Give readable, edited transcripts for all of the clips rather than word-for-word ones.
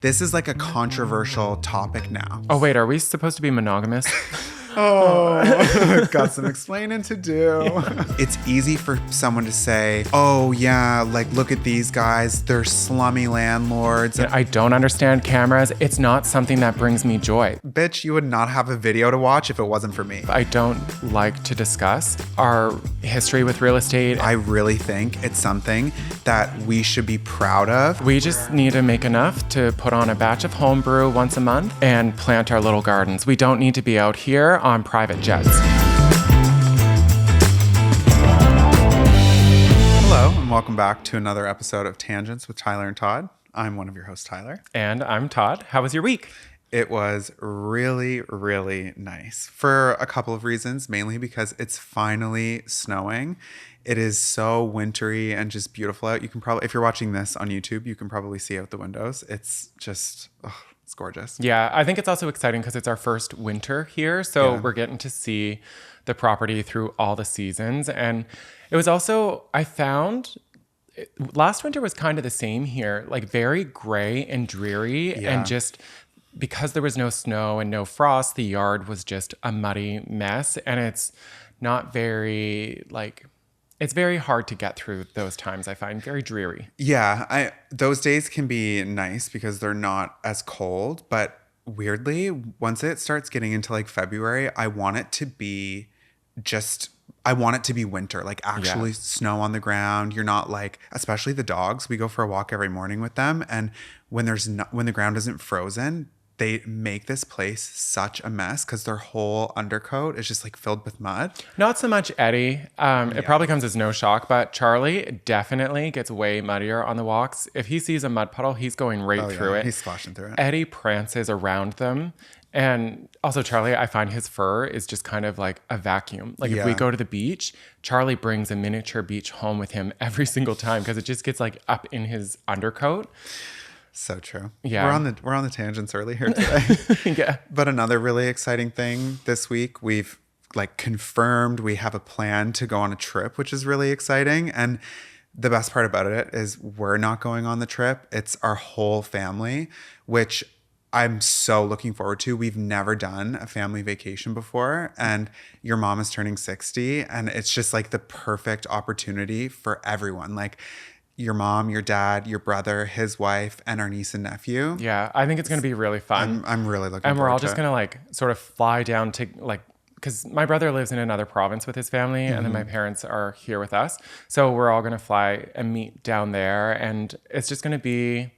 This is like a controversial topic now. Oh, wait, are we supposed to be monogamous? Oh, got some explaining to do. Yeah. It's easy for someone to say, oh yeah, like look at these guys, they're slummy landlords. I don't understand cameras. It's not something that brings me joy. Bitch, you would not have a video to watch if it wasn't for me. I don't like to discuss our history with real estate. I really think it's something that we should be proud of. We just need to make enough to put on a batch of homebrew once a month and plant our little gardens. We don't need to be out here on private jets. Hello, and welcome back to another episode of Tangents with Tyler and Todd. I'm one of your hosts, Tyler. And I'm Todd. How was your week? It was really, really nice for a couple of reasons, mainly because it's finally snowing. It is so wintry and just beautiful out. You can probably, if you're watching this on YouTube, you can probably see out the windows. It's just, it's gorgeous. Yeah, I think it's also exciting because it's our first winter here. So we're getting to see the property through all the seasons. And it was also, I found last winter was kind of the same here, like very gray and dreary. And just because there was no snow and no frost, the yard was just a muddy mess. And it's not very it's very hard to get through those times, I find. Very dreary. Yeah, those days can be nice because they're not as cold. But weirdly, once it starts getting into like February, I want it to be winter, like actually snow on the ground. You're not like, especially the dogs. We go for a walk every morning with them. And when the ground isn't frozen, they make this place such a mess because their whole undercoat is just like filled with mud. Not so much Eddie. It probably comes as no shock, but Charlie definitely gets way muddier on the walks. If he sees a mud puddle, he's going right through it. He's splashing through it. Eddie prances around them. And also Charlie, I find his fur is just kind of like a vacuum. Like if we go to the beach, Charlie brings a miniature beach home with him every single time because it just gets like up in his undercoat. So true. Yeah. We're on the tangents early here today. Yeah. But another really exciting thing this week, we've like confirmed we have a plan to go on a trip, which is really exciting. And the best part about it is we're not going on the trip. It's our whole family, which I'm so looking forward to. We've never done a family vacation before, and your mom is turning 60, and it's just like the perfect opportunity for everyone. Like your mom, your dad, your brother, his wife, and our niece and nephew. Yeah, I think it's going to be really fun. I'm really looking forward to it. And we're all just going to like sort of fly down to like, because my brother lives in another province with his family, and then my parents are here with us. So we're all going to fly and meet down there, and it's just going to be...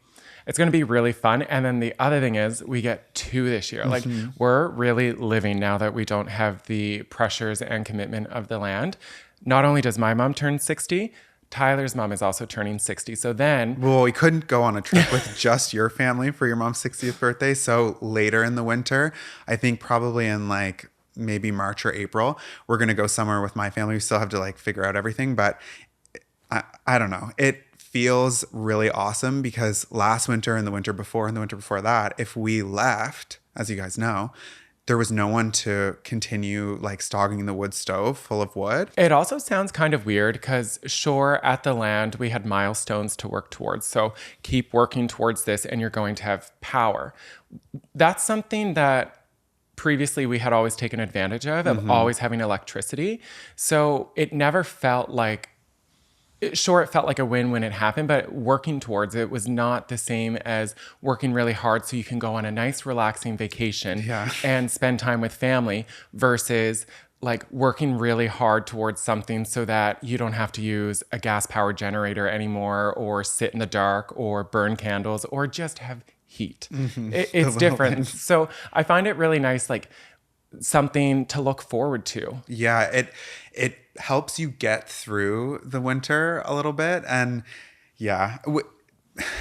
It's going to be really fun. And then the other thing is we get two this year. Like we're really living now that we don't have the pressures and commitment of the land. Not only does my mom turn 60, Tyler's mom is also turning 60. So then... Well, we couldn't go on a trip with just your family for your mom's 60th birthday. So later in the winter, I think probably in like maybe March or April, we're going to go somewhere with my family. We still have to like figure out everything. But I don't know. It feels really awesome because last winter and the winter before and the winter before that, if we left, as you guys know, there was no one to continue like stogging the wood stove full of wood. It also sounds kind of weird because sure, at the land, we had milestones to work towards. So keep working towards this and you're going to have power. That's something that previously we had always taken advantage of always having electricity. So it never felt like, sure, it felt like a win when it happened, but working towards it was not the same as working really hard so you can go on a nice, relaxing vacation and spend time with family versus like working really hard towards something so that you don't have to use a gas-powered generator anymore or sit in the dark or burn candles or just have heat. It's different. So I find it really nice, like something to look forward to. Yeah, it helps you get through the winter a little bit. And yeah,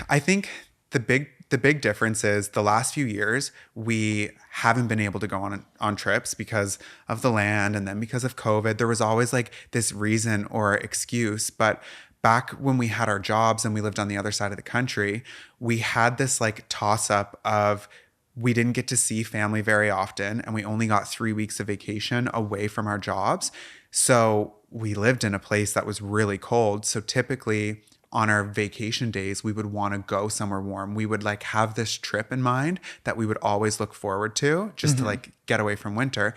I think the big difference is the last few years, we haven't been able to go on trips because of the land and then because of COVID. There was always like this reason or excuse. But back when we had our jobs and we lived on the other side of the country, we had this like toss up of we didn't get to see family very often and we only got 3 weeks of vacation away from our jobs. So we lived in a place that was really cold. So typically on our vacation days, we would want to go somewhere warm. We would like have this trip in mind that we would always look forward to just to like get away from winter.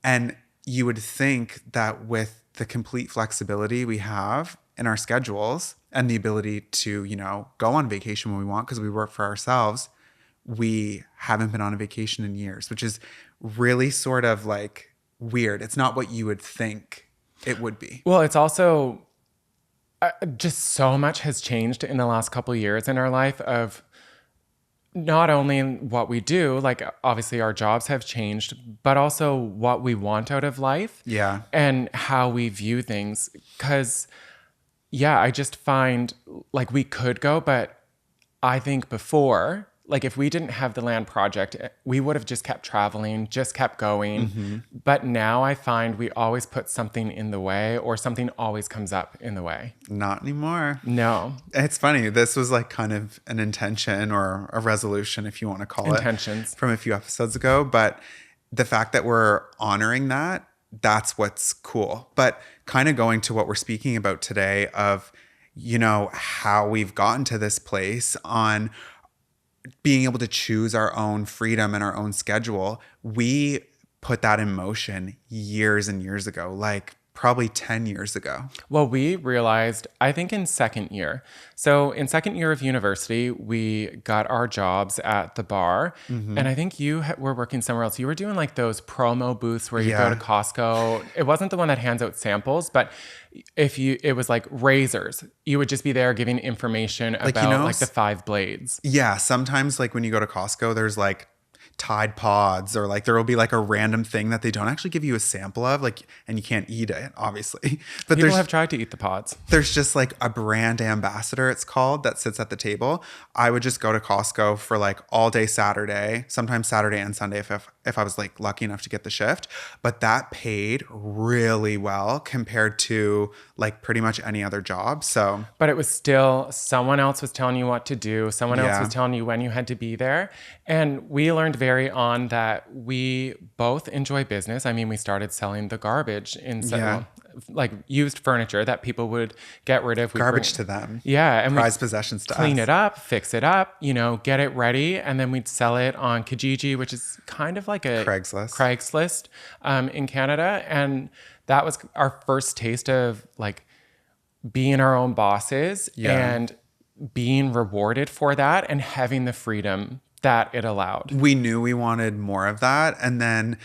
And you would think that with the complete flexibility we have in our schedules and the ability to, you know, go on vacation when we want because we work for ourselves, we haven't been on a vacation in years, which is really sort of like weird. It's not what you would think it would be. Well, it's also just so much has changed in the last couple of years in our life of not only in what we do, like obviously our jobs have changed, but also what we want out of life. Yeah. And how we view things. Because, yeah, I just find like we could go, but I think before, like if we didn't have the land project, we would have just kept traveling, just kept going. But now I find we always put something in the way or something always comes up in the way. Not anymore. No. It's funny. This was like kind of an intention or a resolution, if you want to call Intentions. it, from a few episodes ago. But the fact that we're honoring that, that's what's cool. But kind of going to what we're speaking about today of, you know, how we've gotten to this place on being able to choose our own freedom and our own schedule. We put that in motion years and years ago, like probably 10 years ago. Well, we realized, I think in second year. So in second year of university, we got our jobs at the bar. And I think you were working somewhere else. You were doing like those promo booths where you go to Costco. It wasn't the one that hands out samples, but it was like razors. You would just be there giving information about you know, like the 5 blades. Yeah. Sometimes like when you go to Costco, there's like Tide Pods or like there will be like a random thing that they don't actually give you a sample of, like, and you can't eat it, obviously. But People have tried to eat the pods. There's just like a brand ambassador, it's called, that sits at the table. I would just go to Costco for like all day Saturday, sometimes Saturday and Sunday if I was like lucky enough to get the shift. But that paid really well compared to like pretty much any other job. So, but it was still someone else was telling you what to do. Someone else was telling you when you had to be there. And we learned very on that we both enjoy business. I mean, we started selling the garbage in like used furniture that people would get rid of. Garbage to them. Yeah. And prized possessions to us. Clean it up, fix it up, you know, get it ready. And then we'd sell it on Kijiji, which is kind of like a Craigslist in Canada. And that was our first taste of like being our own bosses and being rewarded for that and having the freedom that it allowed. We knew we wanted more of that. And then...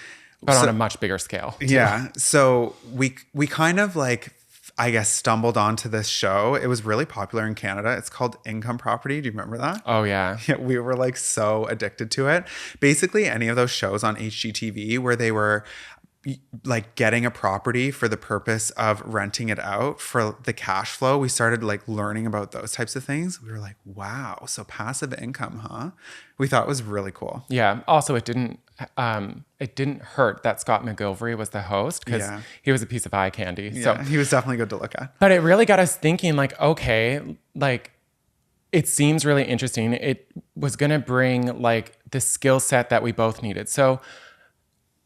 But on a much bigger scale. Too. Yeah. So we kind of like, I guess, stumbled onto this show. It was really popular in Canada. It's called Income Property. Do you remember that? Oh, yeah. Yeah, we were like so addicted to it. Basically, any of those shows on HGTV where they were like getting a property for the purpose of renting it out for the cash flow, we started like learning about those types of things. We were like, wow, so passive income, huh? We thought it was really cool. Yeah. Also, it didn't hurt that Scott McGilvery was the host because he was a piece of eye candy. Yeah, so he was definitely good to look at. But it really got us thinking like, okay, like it seems really interesting. It was going to bring like the skill set that we both needed. So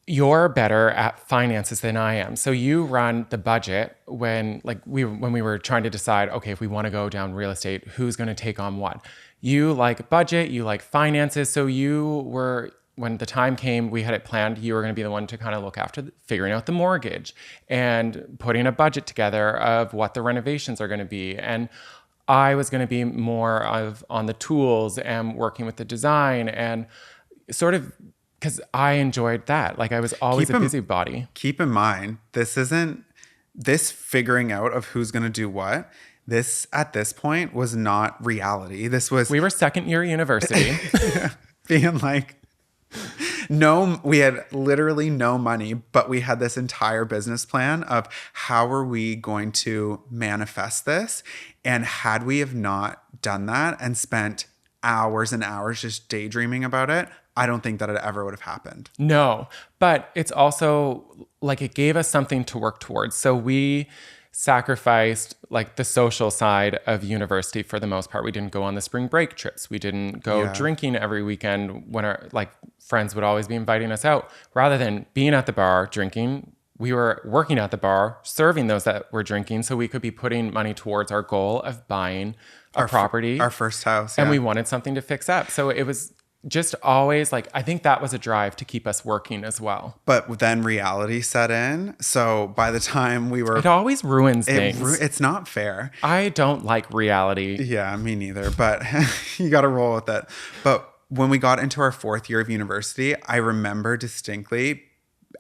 you're better at finances than I am. So you run the budget when we were trying to decide, okay, if we want to go down real estate, who's going to take on what? You like budget, you like finances. So you were, when the time came, we had it planned, you were going to be the one to kind of look after figuring out the mortgage and putting a budget together of what the renovations are going to be. And I was going to be more of on the tools and working with the design and sort of, because I enjoyed that. Like I was always a busybody. Keep in mind, this figuring out of who's going to do what, this at this point was not reality. We were second year university. Being like, we had literally no money, but we had this entire business plan of how are we going to manifest this? And had we have not done that and spent hours and hours just daydreaming about it, I don't think that it ever would have happened. No, but it's also like it gave us something to work towards. So we sacrificed like the social side of university for the most part. We didn't go on the spring break trips. We didn't go drinking every weekend when our like friends would always be inviting us out. Rather than being at the bar drinking, we were working at the bar, serving those that were drinking, so we could be putting money towards our goal of buying a property. Our first house. And Yeah. we wanted something to fix up. So it was just always like, I think that was a drive to keep us working as well. But then reality set in. So by the time we were, It always ruins things. it's not fair. I don't like reality. Yeah, me neither. But you got to roll with it. But when we got into our 4th year of university, I remember distinctly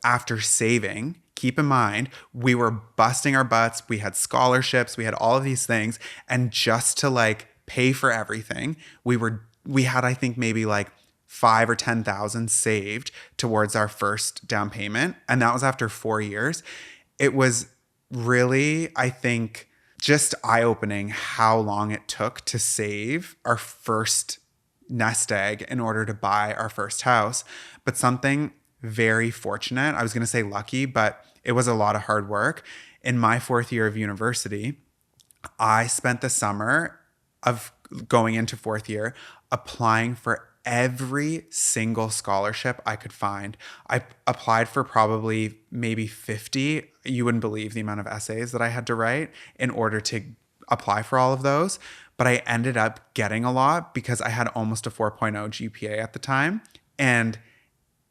after saving, keep in mind, we were busting our butts. We had scholarships. We had all of these things. And just to like pay for everything, we had, I think, maybe like 5 or 10,000 saved towards our first down payment. And that was after 4 years. It was really, I think, just eye-opening how long it took to save our first nest egg in order to buy our first house. But something very fortunate, I was going to say lucky, but it was a lot of hard work. In my 4th year of university, I spent the summer of going into 4th year applying for every single scholarship I could find. I applied for probably maybe 50. You wouldn't believe the amount of essays that I had to write in order to apply for all of those. But I ended up getting a lot because I had almost a 4.0 GPA at the time. And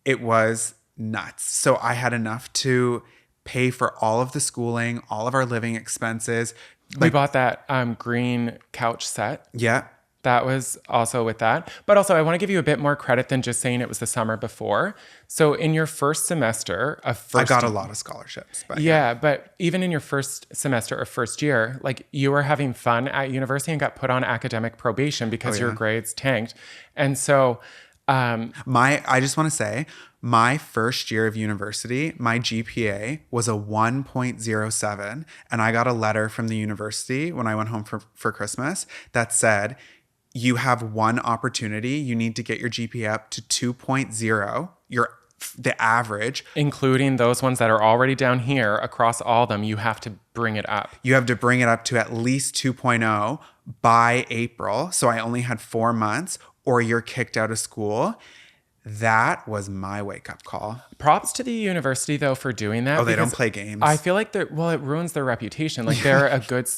it was nuts. So I had enough to pay for all of the schooling, all of our living expenses. We bought that green couch set. Yeah. That was also with that. But also, I want to give you a bit more credit than just saying it was the summer before. So in your first semester of first... I got a lot of scholarships. But yeah, but even in your first semester of first year, like you were having fun at university and got put on academic probation because your grades tanked. And so... I just want to say, my first year of university, my GPA was a 1.07. And I got a letter from the university when I went home for Christmas that said, you have one opportunity. You need to get your GPA up to 2.0. The average. Including those ones that are already down here, across all of them, you have to bring it up. You have to bring it up to at least 2.0 by April. So I only had 4 months, or you're kicked out of school. That was my wake-up call. Props to the university, though, for doing that. Oh, they don't play games. I feel like it ruins their reputation. Like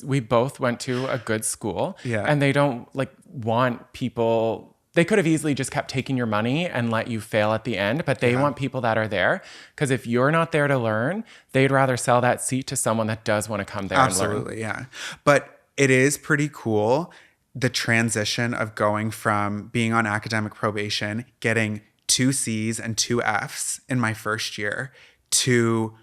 we both went to a good school. Yeah. And they don't like want people, they could have easily just kept taking your money and let you fail at the end, but they want people that are there. Because if you're not there to learn, they'd rather sell that seat to someone that does want to come there and learn. Absolutely, yeah. But it is pretty cool, the transition of going from being on academic probation, getting 2 C's and 2 F's in my first year, to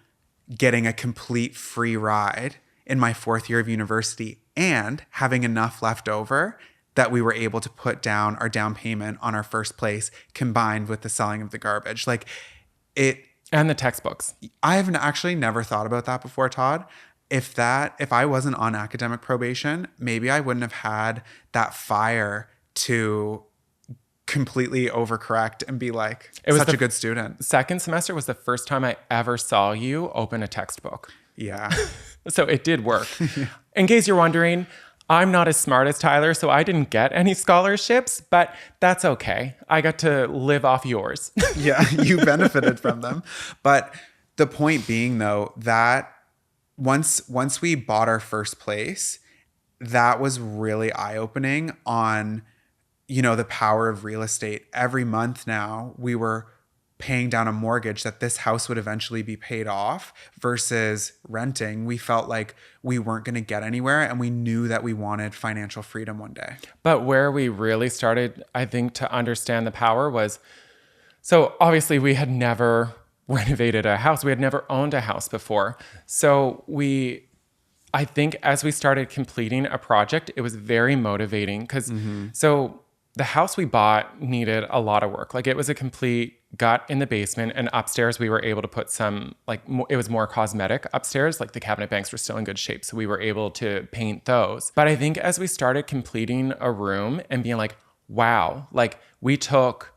getting a complete free ride in my 4th year of university and having enough left over that we were able to put down our down payment on our first place, combined with the selling of the garbage. Like it. And the textbooks. I have actually never thought about that before, Todd. If I wasn't on academic probation, maybe I wouldn't have had that fire to completely overcorrect and be like, it was such a good student. Second semester was the first time I ever saw you open a textbook. Yeah. So it did work. In case you're wondering, I'm not as smart as Tyler, so I didn't get any scholarships, but that's okay. I got to live off yours. Yeah, you benefited from them. But the point being, though, that once we bought our first place, that was really eye-opening on, the power of real estate. Every month now, we were paying down a mortgage that this house would eventually be paid off versus renting. We felt like we weren't going to get anywhere, and we knew that we wanted financial freedom one day. But where we really started, I think, to understand the power was, so obviously we had never renovated a house. We had never owned a house before. So I think as we started completing a project, it was very motivating because so the house we bought needed a lot of work. Like it was a complete gut in the basement, and upstairs we were able to put some, it was more cosmetic upstairs. Like the cabinet banks were still in good shape, so we were able to paint those. But I think as we started completing a room and being like, wow, like we took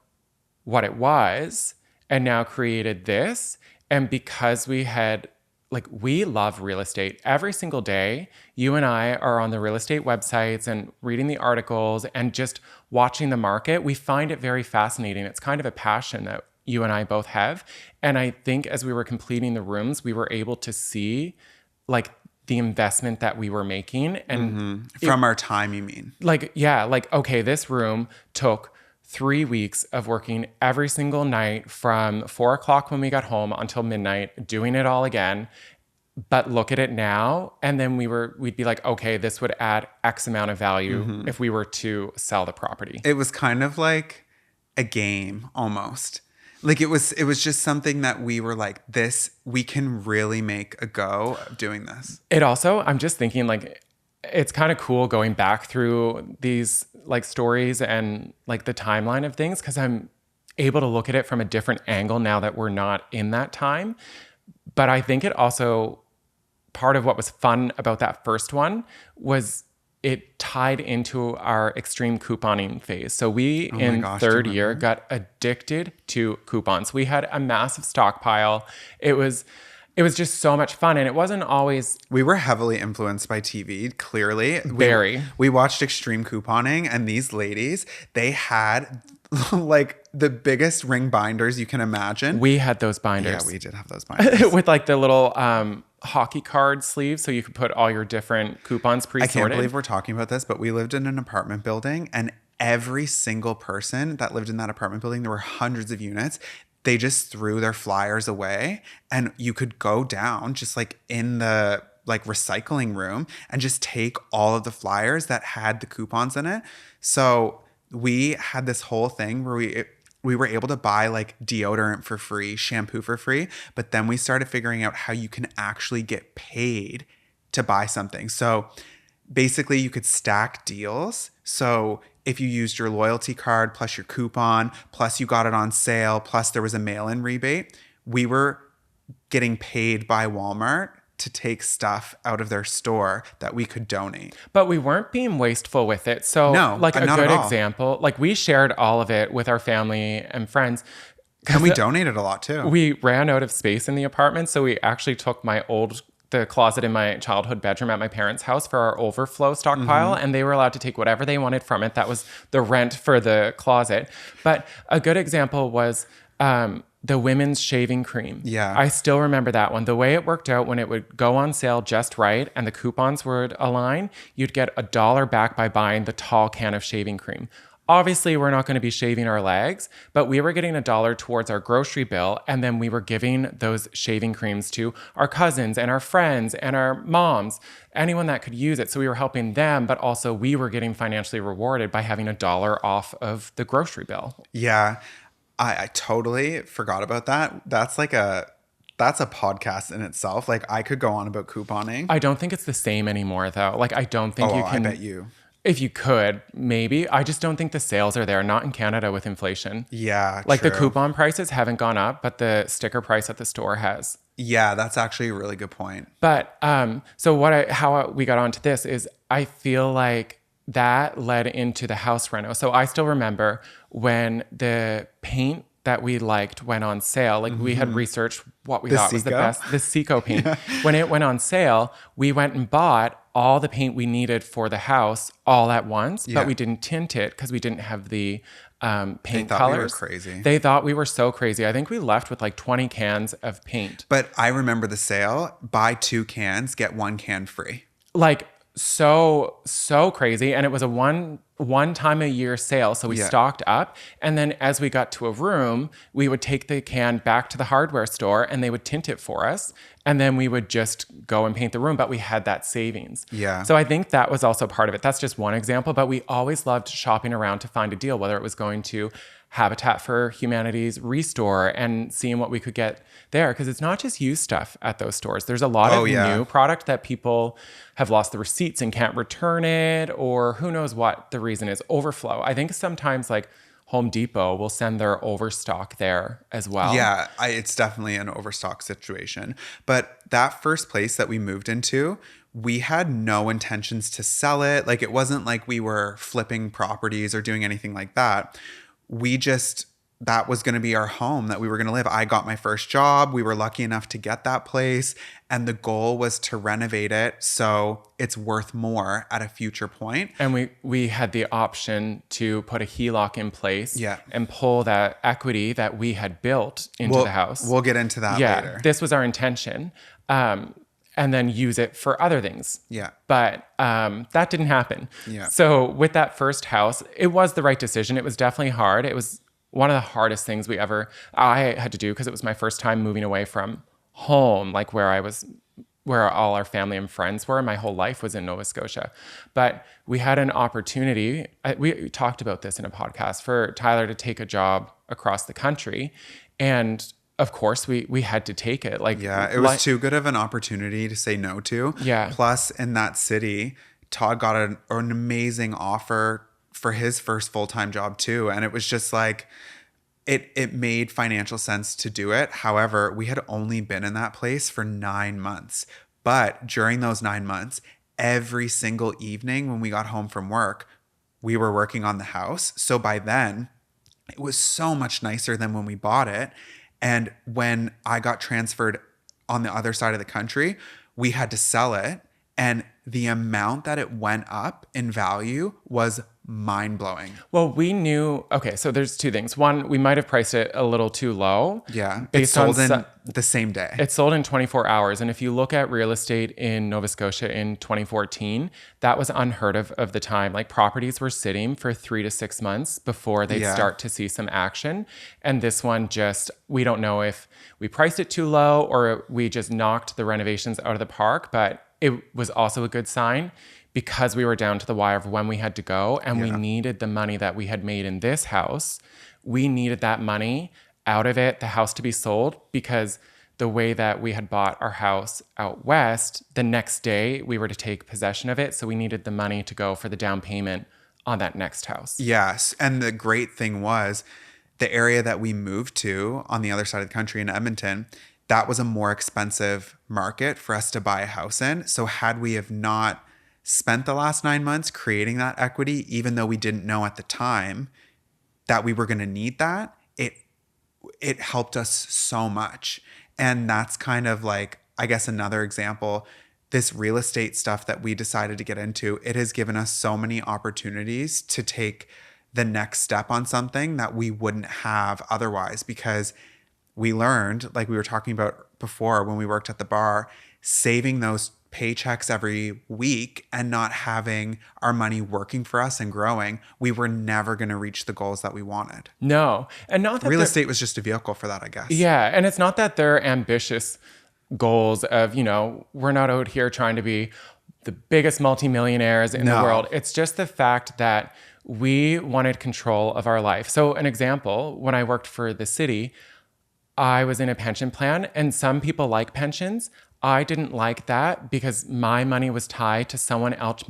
what it was and now created this. And because we love real estate. Every single day, you and I are on the real estate websites and reading the articles and just watching the market. We find it very fascinating. It's kind of a passion that you and I both have. And I think as we were completing the rooms, we were able to see like the investment that we were making. And From our time, you mean? like, yeah, like, okay, this room took 3 weeks of working every single night from 4 o'clock when we got home until midnight, doing it all again. But look at it now. And then we'd be like, okay, this would add X amount of value if we were to sell the property. It was kind of like a game almost. Like it was just something that we were like, this, we can really make a go of doing this. It also, I'm just thinking like, it's kind of cool going back through these like stories and like the timeline of things, because I'm able to look at it from a different angle now that we're not in that time. But I think it also, part of what was fun about that first one was it tied into our extreme couponing phase. So we, in third year, got addicted to coupons. We had a massive stockpile. It was just so much fun. And it wasn't always... We were heavily influenced by TV, clearly. Very. We watched extreme couponing, and these ladies, they had like the biggest ring binders you can imagine. We had those binders. Yeah, we did have those binders. With like the little hockey card sleeves, so you could put all your different coupons pre-sorted. I can't believe we're talking about this, but we lived in an apartment building, and every single person that lived in that apartment building, there were hundreds of units, they just threw their flyers away, and you could go down just like in the like recycling room and just take all of the flyers that had the coupons in it. So we had this whole thing where we were able to buy like deodorant for free, shampoo for free, but then we started figuring out how you can actually get paid to buy something. So basically you could stack deals. So if you used your loyalty card plus your coupon, plus you got it on sale, plus there was a mail-in rebate, we were getting paid by Walmart to take stuff out of their store that we could donate. But we weren't being wasteful with it. So no, like a not good at all. example, like we shared all of it with our family and friends. And we donated a lot too. We ran out of space in the apartment. So we actually took the closet in my childhood bedroom at my parents' house for our overflow stockpile. And they were allowed to take whatever they wanted from it. That was the rent for the closet. But a good example was the women's shaving cream. Yeah. I still remember that one. The way it worked out, when it would go on sale just right and the coupons would align, you'd get $1 back by buying the tall can of shaving cream. Obviously, we're not going to be shaving our legs, but we were getting $1 towards our grocery bill, and then we were giving those shaving creams to our cousins and our friends and our moms, anyone that could use it. So we were helping them, but also we were getting financially rewarded by having $1 off of the grocery bill. Yeah, I totally forgot about that. That's a podcast in itself. Like I could go on about couponing. I don't think it's the same anymore, though. Like I don't think you can. I bet you. If you could, maybe. I just don't think the sales are there. Not in Canada with inflation. Yeah, like true. The coupon prices haven't gone up, but the sticker price at the store has. Yeah, that's actually a really good point. But so how we got onto this is I feel like that led into the house reno. So I still remember when the paint that we liked went on sale. Like we had researched what we thought was the best, the Seco paint. Yeah. When it went on sale, we went and bought all the paint we needed for the house all at once, but we didn't tint it because we didn't have the paint colors. We were crazy. They thought we were so crazy. I think we left with like 20 cans of paint. But I remember the sale, buy 2 cans, get 1 can free. Like so crazy. And it was a one time a year sale. So we stocked up. And then as we got to a room, we would take the can back to the hardware store and they would tint it for us. And then we would just go and paint the room, but we had that savings. Yeah. So I think that was also part of it. That's just one example, but we always loved shopping around to find a deal, whether it was going to Habitat for Humanity's Restore and seeing what we could get there. Because it's not just used stuff at those stores. There's a lot of new product that people have lost the receipts and can't return it, or who knows what the reason is. Overflow. I think sometimes like Home Depot will send their overstock there as well. Yeah, it's definitely an overstock situation. But that first place that we moved into, we had no intentions to sell it. Like it wasn't like we were flipping properties or doing anything like that. We just that was going to be our home that we were going to live. I got my first job. We were lucky enough to get that place. And the goal was to renovate it so it's worth more at a future point. And we had the option to put a HELOC in place Yeah. and pull that equity that we had built into the house. We'll get into that later. This was our intention. And then use it for other things. Yeah. But that didn't happen. Yeah. So with that first house, it was the right decision. It was definitely hard. It was one of the hardest things I had to do because it was my first time moving away from home, like where all our family and friends were. My whole life was in Nova Scotia. But we had an opportunity, we talked about this in a podcast, for Tyler to take a job across the country. And of course, we had to take it. It was too good of an opportunity to say no to. Yeah. Plus, in that city, Todd got an amazing offer for his first full-time job too. And it was just like, it made financial sense to do it. However, we had only been in that place for 9 months. But during those 9 months, every single evening when we got home from work, we were working on the house. So by then, it was so much nicer than when we bought it. And when I got transferred on the other side of the country, we had to sell it. And the amount that it went up in value was mind-blowing. Well, we knew, okay, so there's two things. One, we might have priced it a little too low. Yeah. It sold in the same day. It sold in 24 hours. And if you look at real estate in Nova Scotia in 2014, that was unheard of the time. Like properties were sitting for 3 to 6 months before they start to see some action. And this one we don't know if we priced it too low or we just knocked the renovations out of the park, but it was also a good sign because we were down to the wire of when we had to go and we needed the money that we had made in this house. We needed that money out of it, the house to be sold, because the way that we had bought our house out west, the next day we were to take possession of it. So we needed the money to go for the down payment on that next house. Yes. And the great thing was the area that we moved to on the other side of the country in Edmonton, that was a more expensive market for us to buy a house in. So had we have not spent the last 9 months creating that equity, even though we didn't know at the time that we were going to need that, it helped us so much. And that's kind of like, I guess, another example. This real estate stuff that we decided to get into, it has given us so many opportunities to take the next step on something that we wouldn't have otherwise, because we learned, like we were talking about before when we worked at the bar, saving those paychecks every week and not having our money working for us and growing, we were never going to reach the goals that we wanted. No. And not that real estate was just a vehicle for that, I guess. Yeah. And it's not that they're ambitious goals of, we're not out here trying to be the biggest multimillionaires in the world. It's just the fact that we wanted control of our life. So an example, when I worked for the city, I was in a pension plan, and some people like pensions. I didn't like that because my money was tied to someone else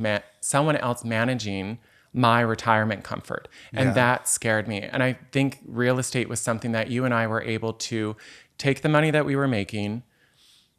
managing my retirement comfort. And that scared me. And I think real estate was something that you and I were able to take the money that we were making,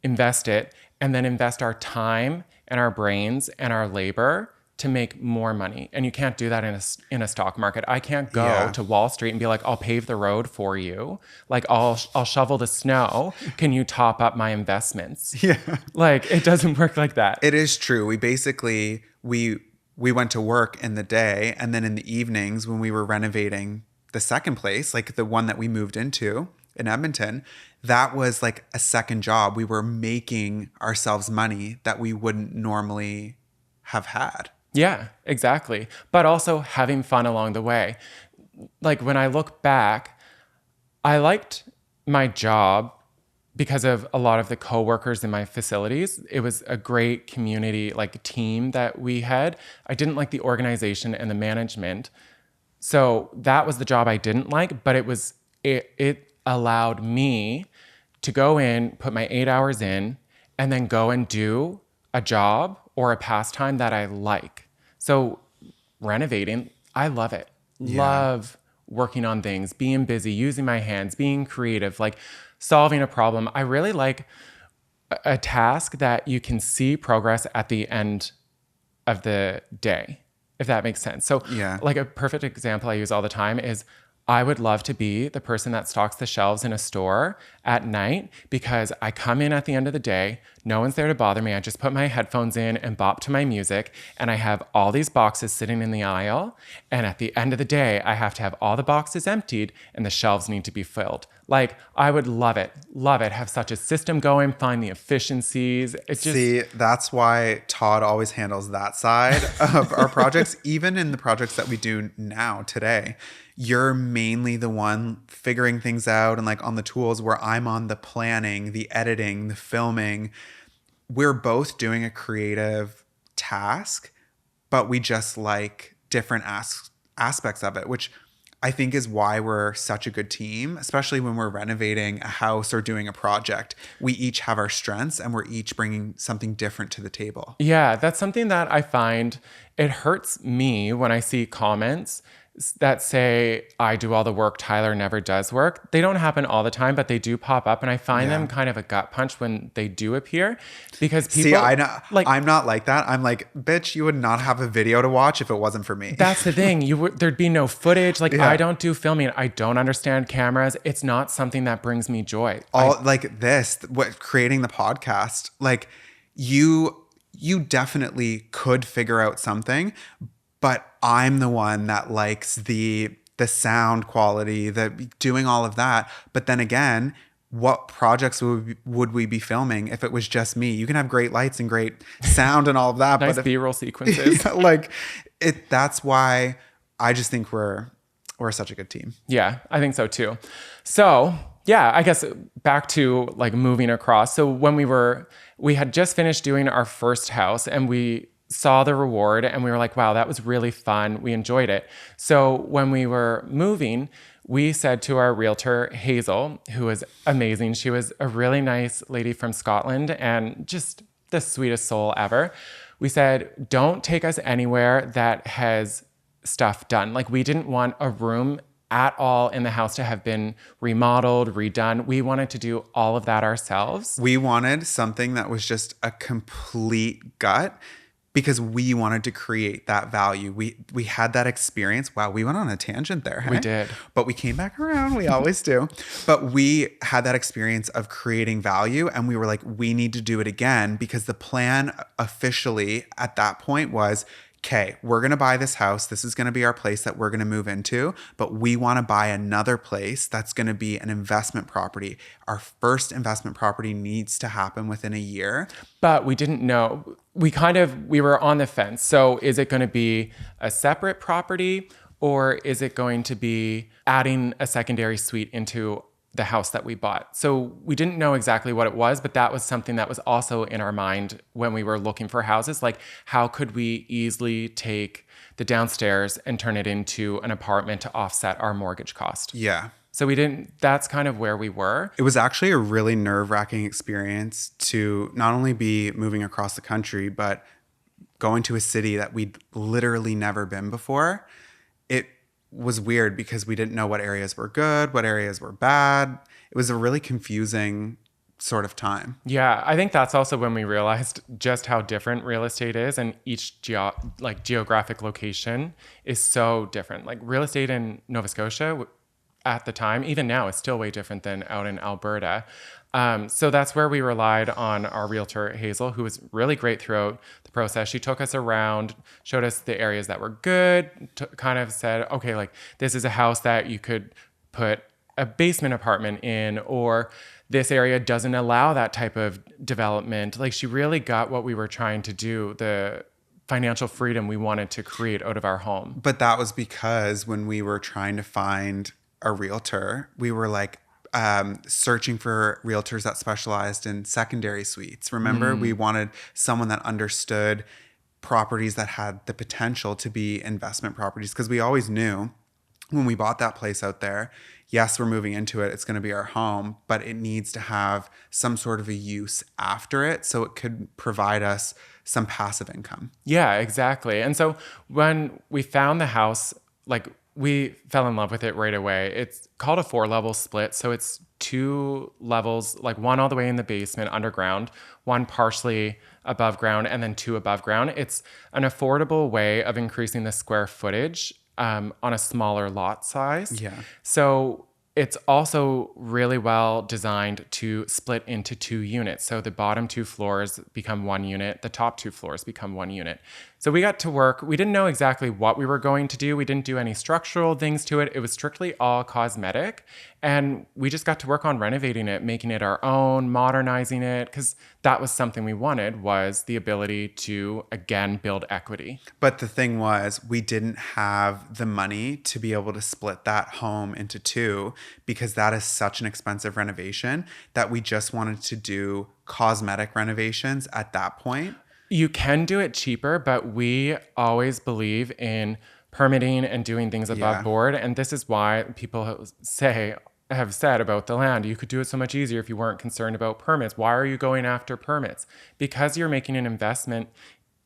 invest it, and then invest our time and our brains and our labor to make more money. And you can't do that in a stock market. I can't go to Wall Street and be like, I'll pave the road for you. Like I'll shovel the snow. Can you top up my investments? Yeah. Like it doesn't work like that. It is true. We basically, we went to work in the day, and then in the evenings when we were renovating the second place, like the one that we moved into in Edmonton, that was like a second job. We were making ourselves money that we wouldn't normally have had. Yeah, exactly. But also having fun along the way. Like when I look back, I liked my job because of a lot of the coworkers in my facilities. It was a great community, like team that we had. I didn't like the organization and the management. So that was the job I didn't like, but it allowed me to go in, put my 8 hours in, and then go and do a job or a pastime that I like. So renovating, I love it. Yeah. Love working on things, being busy, using my hands, being creative, like solving a problem. I really like a task that you can see progress at the end of the day, if that makes sense. So like a perfect example I use all the time is I would love to be the person that stocks the shelves in a store at night because I come in at the end of the day, no one's there to bother me. I just put my headphones in and bop to my music, and I have all these boxes sitting in the aisle. And at the end of the day, I have to have all the boxes emptied and the shelves need to be filled. Like, I would love it, have such a system going, find the efficiencies. It just, See, that's why Todd always handles that side of our projects, even in the projects that we do now today. You're mainly the one figuring things out and like on the tools, where I'm on the planning, the editing, the filming. We're both doing a creative task, but we just like different aspects of it, which I think is why we're such a good team, especially when we're renovating a house or doing a project. We each have our strengths and we're each bringing something different to the table. yeah, that's something that I find it hurts me when I see comments that say, I do all the work, Tyler never does work. They don't happen all the time, but they do pop up. And I find them kind of a gut punch when they do appear because people... See, I'm not like that. I'm like, bitch, you would not have a video to watch if it wasn't for me. That's the thing. There'd be no footage. Like, I don't do filming. I don't understand cameras. It's not something that brings me joy. Creating the podcast, like you definitely could figure out something, but I'm the one that likes the sound quality, doing all of that. But then again, what projects would we be filming if it was just me? You can have great lights and great sound and all of that. Nice B-roll sequences. That's why I just think we're such a good team. Yeah, I think so too. So yeah, I guess back to like moving across. So when we had just finished doing our first house and we saw the reward and we were like, wow, that was really fun. We enjoyed it. So when we were moving, we said to our realtor, Hazel, who was amazing. She was a really nice lady from Scotland and just the sweetest soul ever. We said, don't take us anywhere that has stuff done. Like, we didn't want a room at all in the house to have been remodeled, redone. We wanted to do all of that ourselves. We wanted something that was just a complete gut, because we wanted to create that value. We had that experience. Wow, we went on a tangent there. Hey? We did. But we came back around. We always do. But we had that experience of creating value, and we were like, we need to do it again, because the plan officially at that point was, okay, we're going to buy this house. This is going to be our place that we're going to move into, but we want to buy another place that's going to be an investment property. Our first investment property needs to happen within a year. But we didn't know. We were on the fence. So is it going to be a separate property, or is it going to be adding a secondary suite into the house that we bought? So we didn't know exactly what it was, but that was something that was also in our mind when we were looking for houses. Like, how could we easily take the downstairs and turn it into an apartment to offset our mortgage cost? Yeah. So that's kind of where we were. It was actually a really nerve-wracking experience to not only be moving across the country, but going to a city that we'd literally never been before. It was weird because we didn't know what areas were good, what areas were bad. It was a really confusing sort of time. Yeah, I think that's also when we realized just how different real estate is, and each geographic location is so different. Like, real estate in Nova Scotia at the time, even now, is still way different than out in Alberta. So that's where we relied on our realtor, Hazel, who was really great throughout the process. She took us around, showed us the areas that were good, kind of said, okay, like, this is a house that you could put a basement apartment in, or this area doesn't allow that type of development. Like, she really got what we were trying to do, the financial freedom we wanted to create out of our home. But that was because when we were trying to find a realtor, we were like, searching for realtors that specialized in secondary suites. Remember, we wanted someone that understood properties that had the potential to be investment properties, because we always knew when we bought that place out there, yes, we're moving into it, it's going to be our home, but it needs to have some sort of a use after it so it could provide us some passive income. Yeah, exactly. And so when we found the house, like, we fell in love with it right away. It's called a 4-level split. So it's 2 levels, like one all the way in the basement underground, one partially above ground, and then 2 above ground. It's an affordable way of increasing the square footage on a smaller lot size. Yeah. So it's also really well designed to split into 2 units. So the bottom 2 floors become 1 unit, the top 2 floors become 1 unit. So we got to work. We didn't know exactly what we were going to do. We didn't do any structural things to it. It was strictly all cosmetic. And we just got to work on renovating it, making it our own, modernizing it, because that was something we wanted, was the ability to, again, build equity. But the thing was, we didn't have the money to be able to split that home into two because that is such an expensive renovation that we just wanted to do cosmetic renovations at that point. You can do it cheaper, but we always believe in permitting and doing things above Yeah. board. And this is why people have said about the land, you could do it so much easier if you weren't concerned about permits. Why are you going after permits? Because you're making an investment.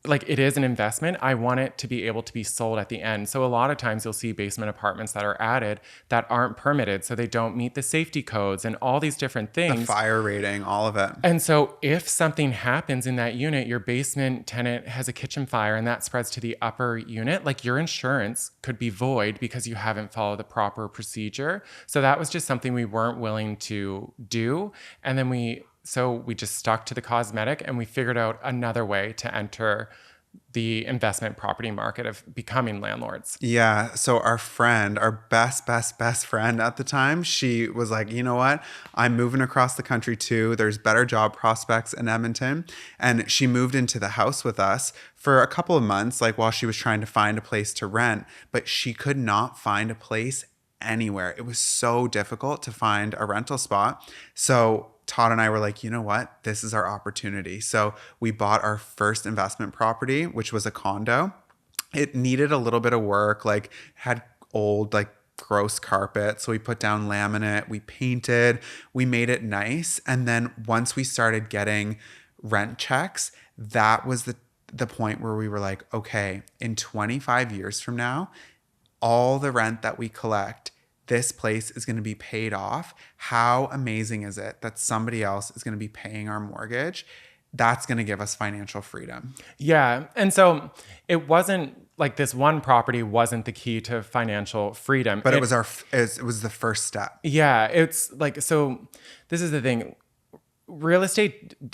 Like, it is an investment. I want it to be able to be sold at the end. So a lot of times you'll see basement apartments that are added that aren't permitted. So they don't meet the safety codes and all these different The things. fire rating, all of it. And so if something happens in that unit, your basement tenant has a kitchen fire and that spreads to the upper unit, like, your insurance could be void because you haven't followed the proper procedure. So that was just something we weren't willing to do. And then we just stuck to the cosmetic, and we figured out another way to enter the investment property market of becoming landlords. Yeah. So our friend, our best friend at the time, she was like, you know what? I'm moving across the country too. There's better job prospects in Edmonton. And she moved into the house with us for a couple of months, like while she was trying to find a place to rent, but she could not find a place anywhere. It was so difficult to find a rental spot. So Todd and I were like, you know what? This is our opportunity. So we bought our first investment property, which was a condo. It needed a little bit of work, like had old, like gross carpet. So we put down laminate, we painted, we made it nice. And then once we started getting rent checks, that was the point where we were like, okay, in 25 years from now, all the rent that we collect, this place is going to be paid off. How amazing is it that somebody else is going to be paying our mortgage? That's going to give us financial freedom. Yeah. And so it wasn't like this one property wasn't the key to financial freedom. But it was the first step. Yeah. It's like, so this is the thing.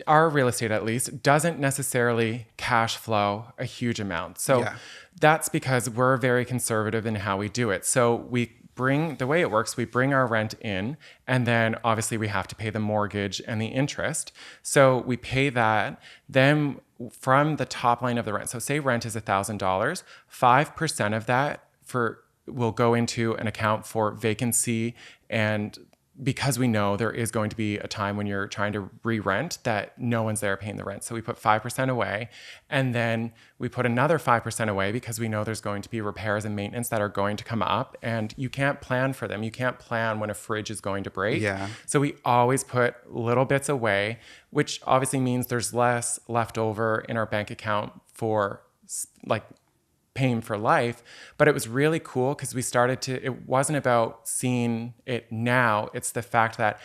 Our real estate at least, doesn't necessarily cash flow a huge amount. So Yeah. that's because we're very conservative in how we do it. So the way it works, we bring our rent in, and then obviously we have to pay the mortgage and the interest. So we pay that. Then from the top line of the rent, so say rent is $1,000, 5% of that will go into an account for vacancy, and because we know there is going to be a time when you're trying to re-rent that no one's there paying the rent. So we put 5% away, and then we put another 5% away because we know there's going to be repairs and maintenance that are going to come up, and you can't plan for them. You can't plan when a fridge is going to break. Yeah. So we always put little bits away, which obviously means there's less left over in our bank account for like paying for life. But it was really cool because it wasn't about seeing it now. It's the fact that,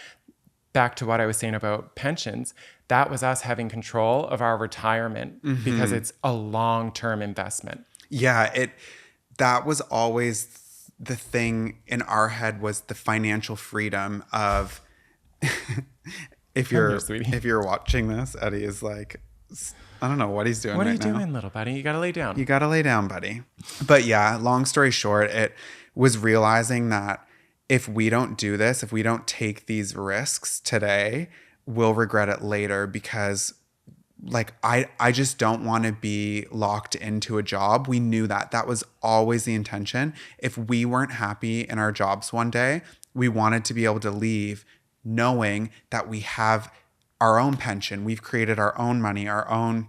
back to what I was saying about pensions, that was us having control of our retirement because it's a long-term investment. Yeah, that was always the thing in our head, was the financial freedom of if you're watching this, Eddie is like, I don't know what he's doing right now. What are you doing, little buddy? You got to lay down. You got to lay down, buddy. But yeah, long story short, it was realizing that if we don't do this, if we don't take these risks today, we'll regret it later, because like I just don't want to be locked into a job. We knew that was always the intention. If we weren't happy in our jobs one day, we wanted to be able to leave knowing that we have our own pension. We've created our own money, our own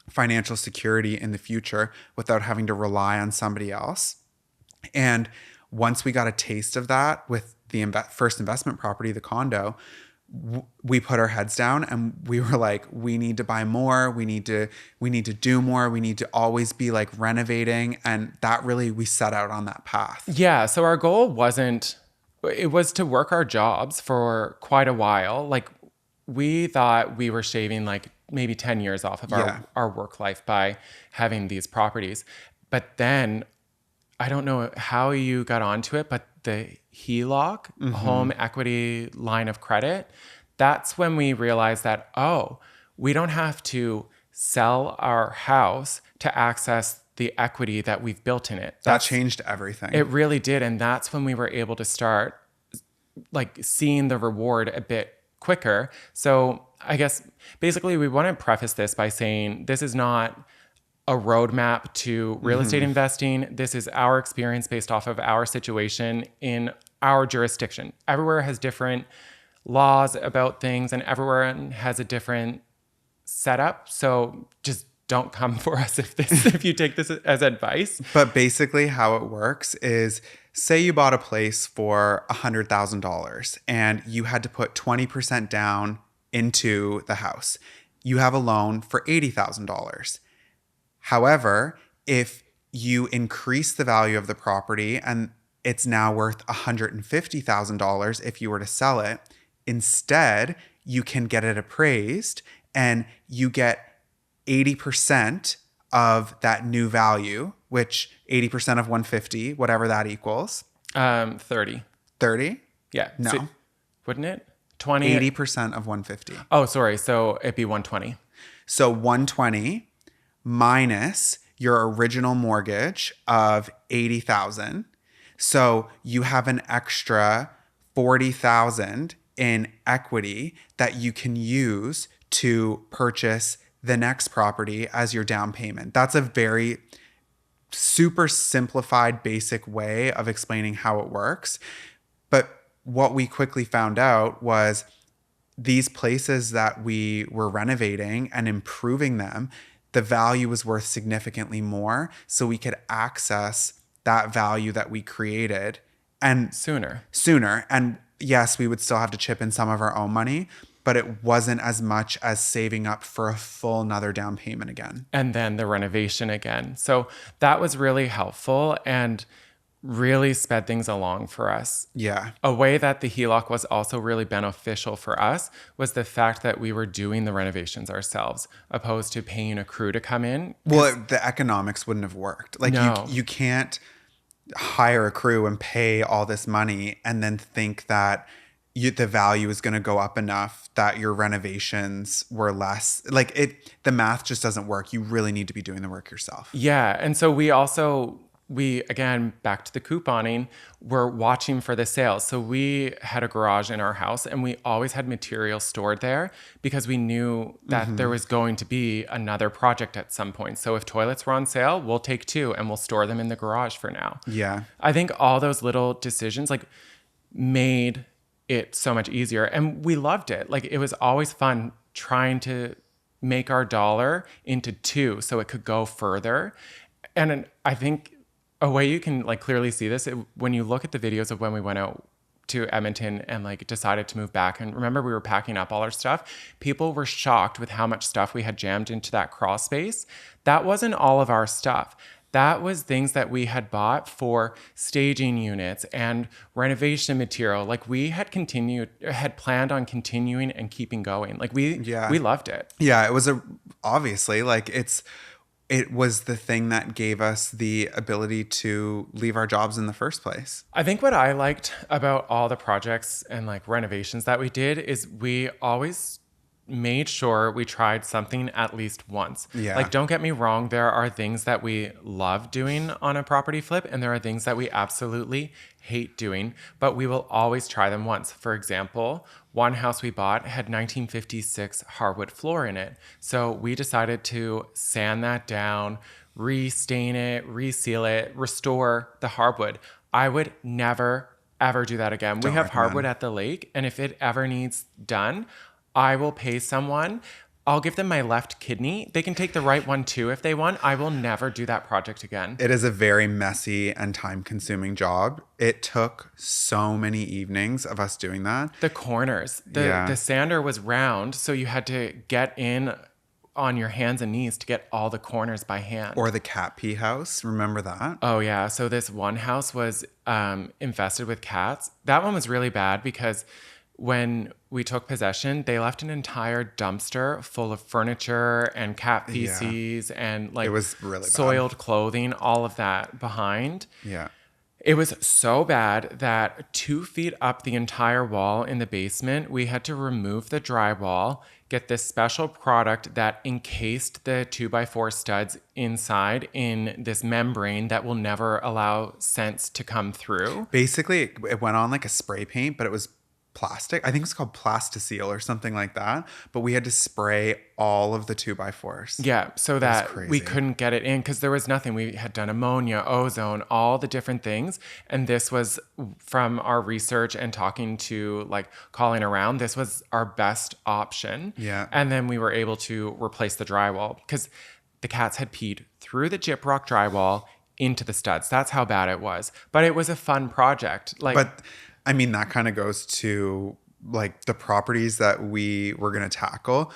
financial security in the future without having to rely on somebody else. And once we got a taste of that with the first investment property, the condo, we put our heads down and we were like, we need to buy more. We need to do more. We need to always be like renovating. And that really, we set out on that path. Yeah. So our goal it was to work our jobs for quite a while. Like, we thought we were shaving like maybe 10 years off of our work life by having these properties. But then I don't know how you got onto it, but the HELOC, home equity line of credit, that's when we realized that, oh, we don't have to sell our house to access the equity that we've built in it. That changed everything. It really did. And that's when we were able to start like seeing the reward a bit quicker. So I guess basically we want to preface this by saying this is not a roadmap to real estate investing. This is our experience based off of our situation in our jurisdiction. Everywhere has different laws about things and everywhere has a different setup. So just don't come for us if you take this as advice. But basically how it works is, say you bought a place for $100,000 and you had to put 20% down into the house. You have a loan for $80,000. However, if you increase the value of the property and it's now worth $150,000 if you were to sell it, instead you can get it appraised and you get 80% of that new value, which 80% of 150, whatever that equals. 30. 30? Yeah. No. So, wouldn't it? 20. 80% of 150. Oh, sorry. So it'd be 120. So 120 minus your original mortgage of 80,000. So you have an extra 40,000 in equity that you can use to purchase the next property as your down payment. That's a very super simplified, basic way of explaining how it works. But what we quickly found out was these places that we were renovating and improving them, the value was worth significantly more. So we could access that value that we created and Sooner. And yes, we would still have to chip in some of our own money, but it wasn't as much as saving up for a full another down payment again. And then the renovation again. So that was really helpful and really sped things along for us. Yeah. A way that the HELOC was also really beneficial for us was the fact that we were doing the renovations ourselves, opposed to paying a crew to come in. Well, the economics wouldn't have worked. Like No. you can't hire a crew and pay all this money and then think that the value is going to go up enough that your renovations were less. Like the math just doesn't work. You really need to be doing the work yourself. Yeah. And so we again, back to the couponing, we're watching for the sales. So we had a garage in our house and we always had material stored there because we knew that there was going to be another project at some point. So if toilets were on sale, we'll take 2 and we'll store them in the garage for now. Yeah. I think all those little decisions like made it so much easier and we loved it. Like it was always fun trying to make our dollar into 2 so it could go further. And I think a way you can like clearly see this when you look at the videos of when we went out to Edmonton and like decided to move back. And remember, we were packing up all our stuff. People were shocked with how much stuff we had jammed into that crawl space. That wasn't all of our stuff. That was things that we had bought for staging units and renovation material. Like we had planned on continuing and keeping going. Like we loved it. Yeah. It was obviously like it was the thing that gave us the ability to leave our jobs in the first place. I think what I liked about all the projects and like renovations that we did is we always made sure we tried something at least once. Yeah. Like, don't get me wrong. There are things that we love doing on a property flip and there are things that we absolutely hate doing, but we will always try them once. For example, one house we bought had 1956 hardwood floor in it. So we decided to sand that down, restain it, reseal it, restore the hardwood. I would never, ever do that again. We have hardwood at the lake, and if it ever needs done, I will pay someone. I'll give them my left kidney. They can take the right one too if they want. I will never do that project again. It is a very messy and time-consuming job. It took so many evenings of us doing that. The corners. The sander was round, so you had to get in on your hands and knees to get all the corners by hand. Or the cat pee house. Remember that? Oh, yeah. So this one house was infested with cats. That one was really bad because when we took possession, they left an entire dumpster full of furniture and cat Yeah. feces and It like was really bad. soiled clothing, all of that behind. Yeah. It was so bad that 2 feet up the entire wall in the basement, we had to remove the drywall, get this special product that encased the 2x4 studs inside in this membrane that will never allow scents to come through. Basically, it went on like a spray paint, but it was plastic. I think it's called Plastiseal or something like that. But we had to spray all of the 2x4s. Yeah, so It was that we crazy. couldn't get it in because there was nothing. We had done ammonia, ozone, all the different things. And this was from our research and talking to like calling around, this was our best option. Yeah. And then we were able to replace the drywall because the cats had peed through the gyprock drywall into the studs. That's how bad it was. But it was a fun project. Like, But I mean, that kind of goes to like the properties that we were going to tackle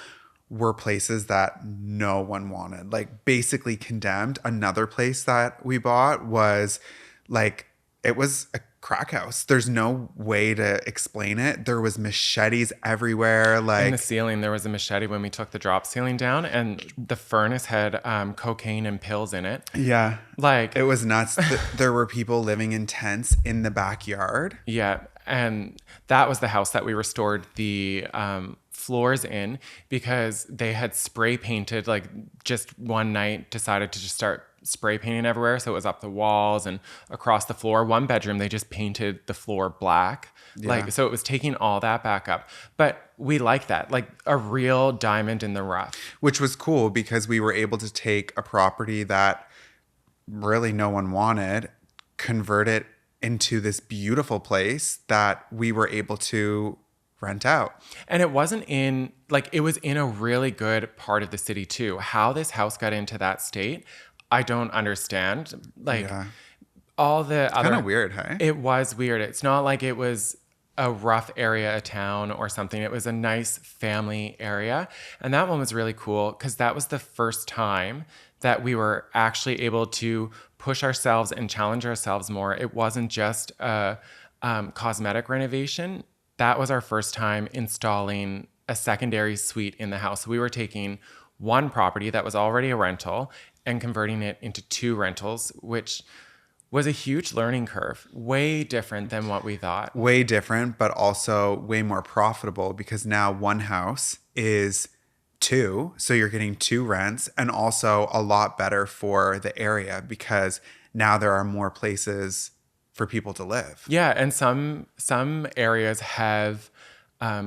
were places that no one wanted, like basically condemned. Another place that we bought was like, it was a crack house. There's no way to explain it. There was machetes everywhere. in the Like, ceiling, there was a machete when we took the drop ceiling down, and the furnace had cocaine and pills in it. yeah, Like, it was nuts. There were people living in tents in the backyard. yeah, and that was the house that we restored the floors in because they had spray painted, like just one night decided to just start spray painting everywhere. So it was up the walls and across the floor. One bedroom, they just painted the floor black. Like, so it was taking all that back up. But we like that, like a real diamond in the rough. Which was cool because we were able to take a property that really no one wanted, convert it into this beautiful place that we were able to rent out. And it wasn't in, like, it was in a really good part of the city too. How this house got into that state, I don't understand. Like, Yeah. all the other. Kind of weird, hey? It was weird. It's not like it was a rough area of town or something. It was a nice family area. And that one was really cool because that was the first time that we were actually able to push ourselves and challenge ourselves more. It wasn't just a cosmetic renovation. That was our first time installing a secondary suite in the house. So we were taking one property that was already a rental and converting it into 2 rentals, which was a huge learning curve, way different than what we thought. Way different, but also way more profitable because now one house is 2. So you're getting 2 rents, and also a lot better for the area because now there are more places for people to live. Yeah, and some areas have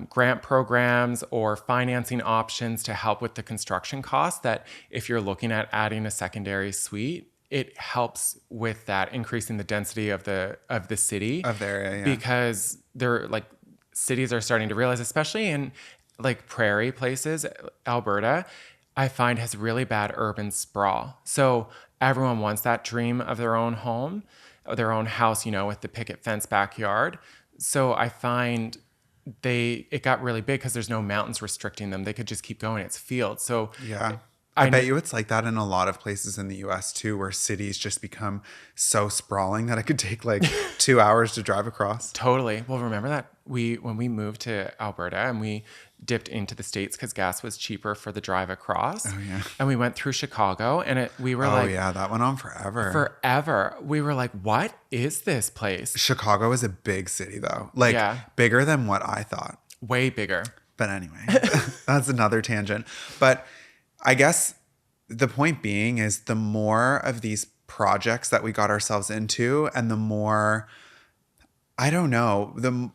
grant programs or financing options to help with the construction costs that if you're looking at adding a secondary suite, it helps with that, increasing the density of the city. Of the area, yeah. Because they're like, cities are starting to realize, especially in like prairie places, Alberta, I find has really bad urban sprawl. So everyone wants that dream of their own home, their own house, you know, with the picket fence backyard. So I find it got really big because there's no mountains restricting them. They could just keep going. It's fields. So Yeah. I bet you it's like that in a lot of places in the US too, where cities just become so sprawling that it could take like 2 hours to drive across. Totally. Well, remember that when we moved to Alberta and we dipped into the States because gas was cheaper for the drive across. Oh, yeah. And we went through Chicago and we were Oh, like, yeah, that went on forever. forever. We were like, what is this place? Chicago is a big city though. Like Yeah. bigger than what I thought. Way bigger. But anyway, that's another tangent. But I guess the point being is the more of these projects that we got ourselves into and the more, I don't know, the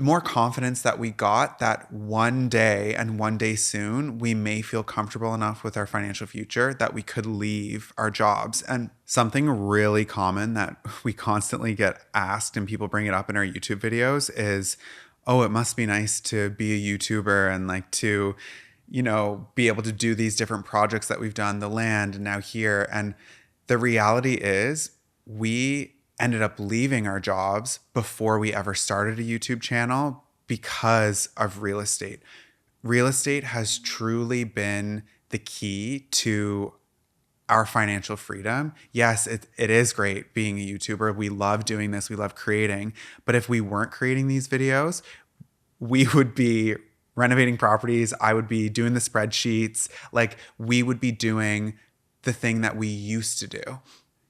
more confidence that we got that one day and one day soon, we may feel comfortable enough with our financial future that we could leave our jobs. And something really common that we constantly get asked and people bring it up in our YouTube videos is, oh, it must be nice to be a YouTuber and like to, you know, be able to do these different projects that we've done, the land and now here. And the reality is we ended up leaving our jobs before we ever started a YouTube channel because of real estate. Real estate has truly been the key to our financial freedom. Yes, it is great being a YouTuber. We love doing this. We love creating. But if we weren't creating these videos, we would be renovating properties. I would be doing the spreadsheets. Like we would be doing the thing that we used to do,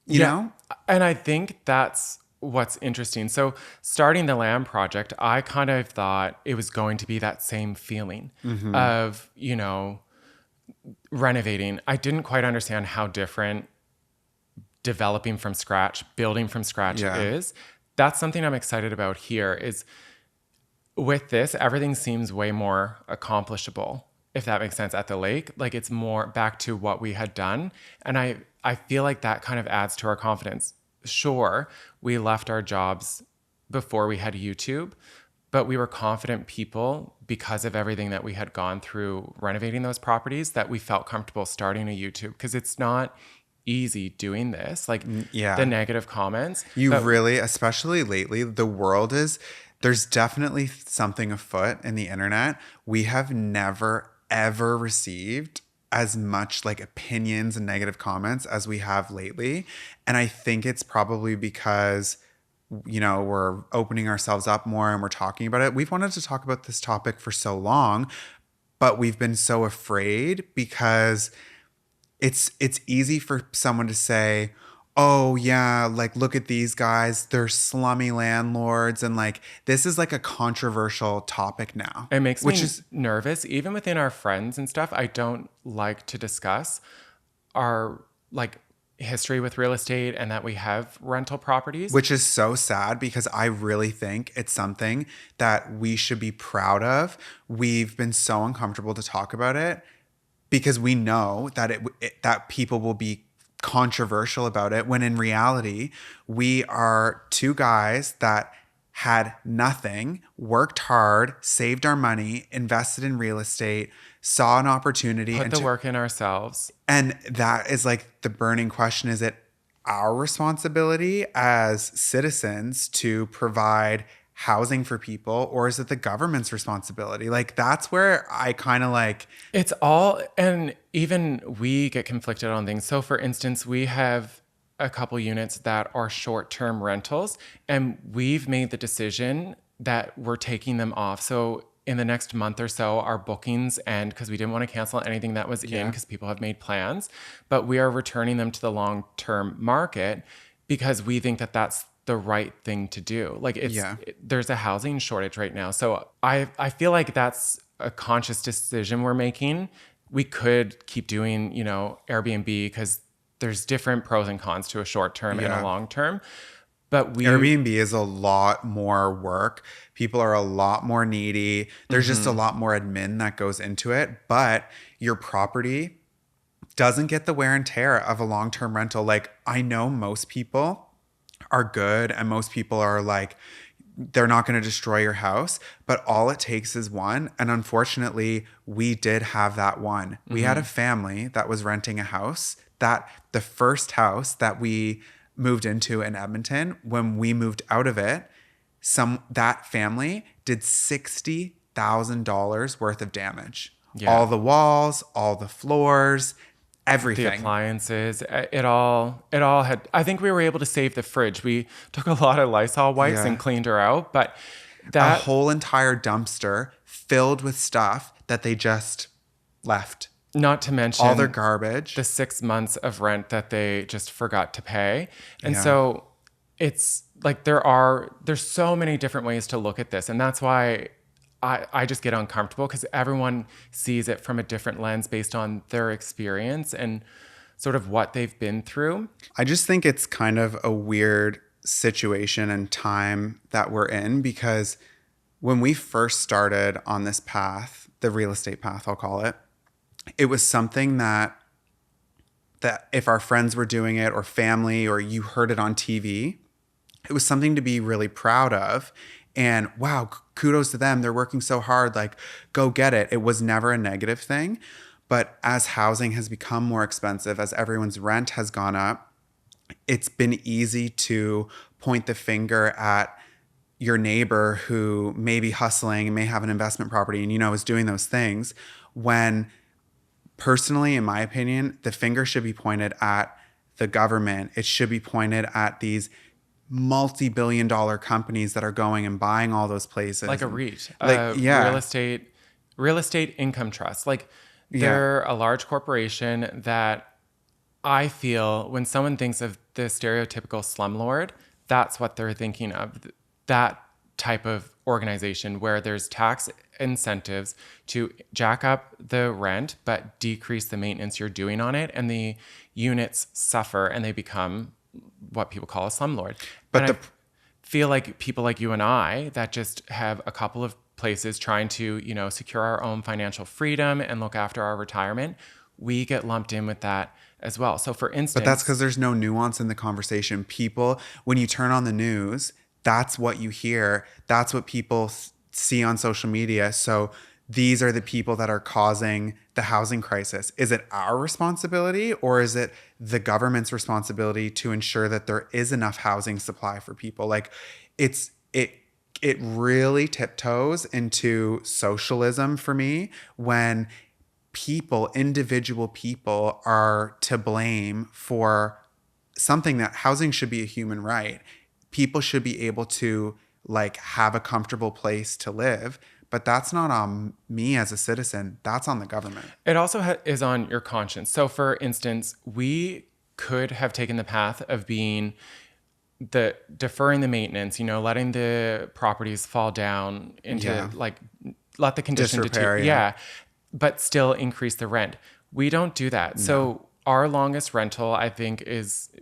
you Yeah. know? And I think that's what's interesting. So, starting the land project, I kind of thought it was going to be that same feeling of, renovating. I didn't quite understand how different developing from scratch, building from scratch Yeah. is. That's something I'm excited about here is with this, everything seems way more accomplishable, if that makes sense, at the lake. Like it's more back to what we had done. And I feel like that kind of adds to our confidence. Sure, we left our jobs before we had YouTube, but we were confident people because of everything that we had gone through renovating those properties that we felt comfortable starting a YouTube because it's not easy doing this. Like the Yeah. negative comments. You But really, especially lately, the world is, there's definitely something afoot in the internet. We have never, ever received as much like opinions and negative comments as we have lately. And I think it's probably because, we're opening ourselves up more and we're talking about it. We've wanted to talk about this topic for so long, but we've been so afraid because it's easy for someone to say, "Oh yeah, like look at these guys, they're slummy landlords," and like this is like a controversial topic now, it makes which me is nervous. Even within our friends and stuff, I don't like to discuss our like history with real estate and that we have rental properties. which is so sad because I really think it's something that we should be proud of. We've been so uncomfortable to talk about it because we know that that people will be controversial about it when in reality we are two guys that had nothing, worked hard, saved our money, invested in real estate, saw an opportunity Put the work in ourselves. and that is like the burning question. Is it our responsibility as citizens to provide housing for people, or is it the government's responsibility? Like, that's where I kind of like, It's all, and even we get conflicted on things. So, for instance, we have a couple units that are short term rentals, and we've made the decision that we're taking them off. So, in the next month or so, our bookings end because we didn't want to cancel anything that was in because people have made plans, but we are returning them to the long term market because we think that that's the right thing to do. Like yeah. there's a housing shortage right now. So I feel like that's a conscious decision we're making. We could keep doing, Airbnb because there's different pros and cons to a short term and a Yeah. long term. But Airbnb is a lot more work. People are a lot more needy. There's just a lot more admin that goes into it, but your property doesn't get the wear and tear of a long-term rental. Like I know most people are good and most people are like, they're not going to destroy your house, but all it takes is one. And unfortunately, we did have that one. We had a family that was renting a house, that the first house that we moved into in Edmonton, when we moved out of it, that family did $60,000 worth of damage. Yeah. All the walls, all the floors, the everything. appliances, it all had, I think we were able to save the fridge. We took a lot of Lysol wipes Yeah. and cleaned her out, but A that whole entire dumpster filled with stuff that they just left. not to mention All their garbage. the 6 months of rent that they just forgot to pay. And Yeah. so it's like there's so many different ways to look at this. And that's why I just get uncomfortable because everyone sees it from a different lens based on their experience and sort of what they've been through. I just think it's kind of a weird situation and time that we're in because when we first started on this path, the real estate path, I'll call it, it was something that if our friends were doing it or family or you heard it on TV, it was something to be really proud of. And wow, kudos to them. They're working so hard. Like, go get it. It was never a negative thing. But as housing has become more expensive, as everyone's rent has gone up, it's been easy to point the finger at your neighbor who may be hustling and may have an investment property and, is doing those things when personally, in my opinion, the finger should be pointed at the government. It should be pointed at these multi-billion-dollar companies that are going and buying all those places. Like a And REIT, like, yeah, real estate income trust. Like yeah. they're a large corporation that I feel when someone thinks of the stereotypical slumlord, that's what they're thinking of. That type of organization where there's tax incentives to jack up the rent but decrease the maintenance you're doing on it, and the units suffer and they become what people call a slumlord. And But I the feel like people like you and I that just have a couple of places trying to, secure our own financial freedom and look after our retirement, we get lumped in with that as well. So for But that's instance, because there's no nuance in the conversation. People, when you turn on the news, that's what you hear. That's what people see on social media. So these are the people that are causing the housing crisis. Is it our responsibility, or is it the government's responsibility to ensure that there is enough housing supply for people? Like it's it really tiptoes into socialism for me when individual people are to blame for something that housing should be a human right. People should be able to like have a comfortable place to live, but that's not on me as a citizen. That's on the government. it also is on your conscience. So for instance, we could have taken the path of being the deferring the maintenance, letting the properties fall down into Yeah. like let the condition Disrepair, deteriorate. yeah. Yeah, but still increase the rent. We don't do that. No. So our longest rental, I think,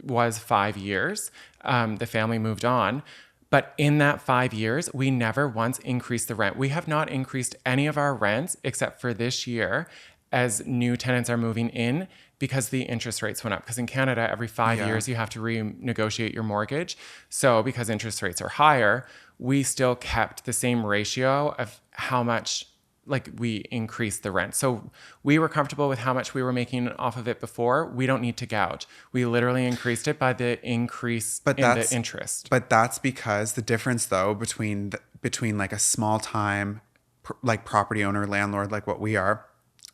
was 5 years. The family moved on. But in that 5 years, we never once increased the rent. We have not increased any of our rents except for this year as new tenants are moving in because the interest rates went up. Because in Canada, every 5 years, Yeah. you have to renegotiate your mortgage. So because interest rates are higher, we still kept the same ratio of how much like we increased the rent. So we were comfortable with how much we were making off of it before. We don't need to gouge. We literally increased it by the increase But in the that's interest. but that's because the difference though between like a small time like property owner landlord like what we are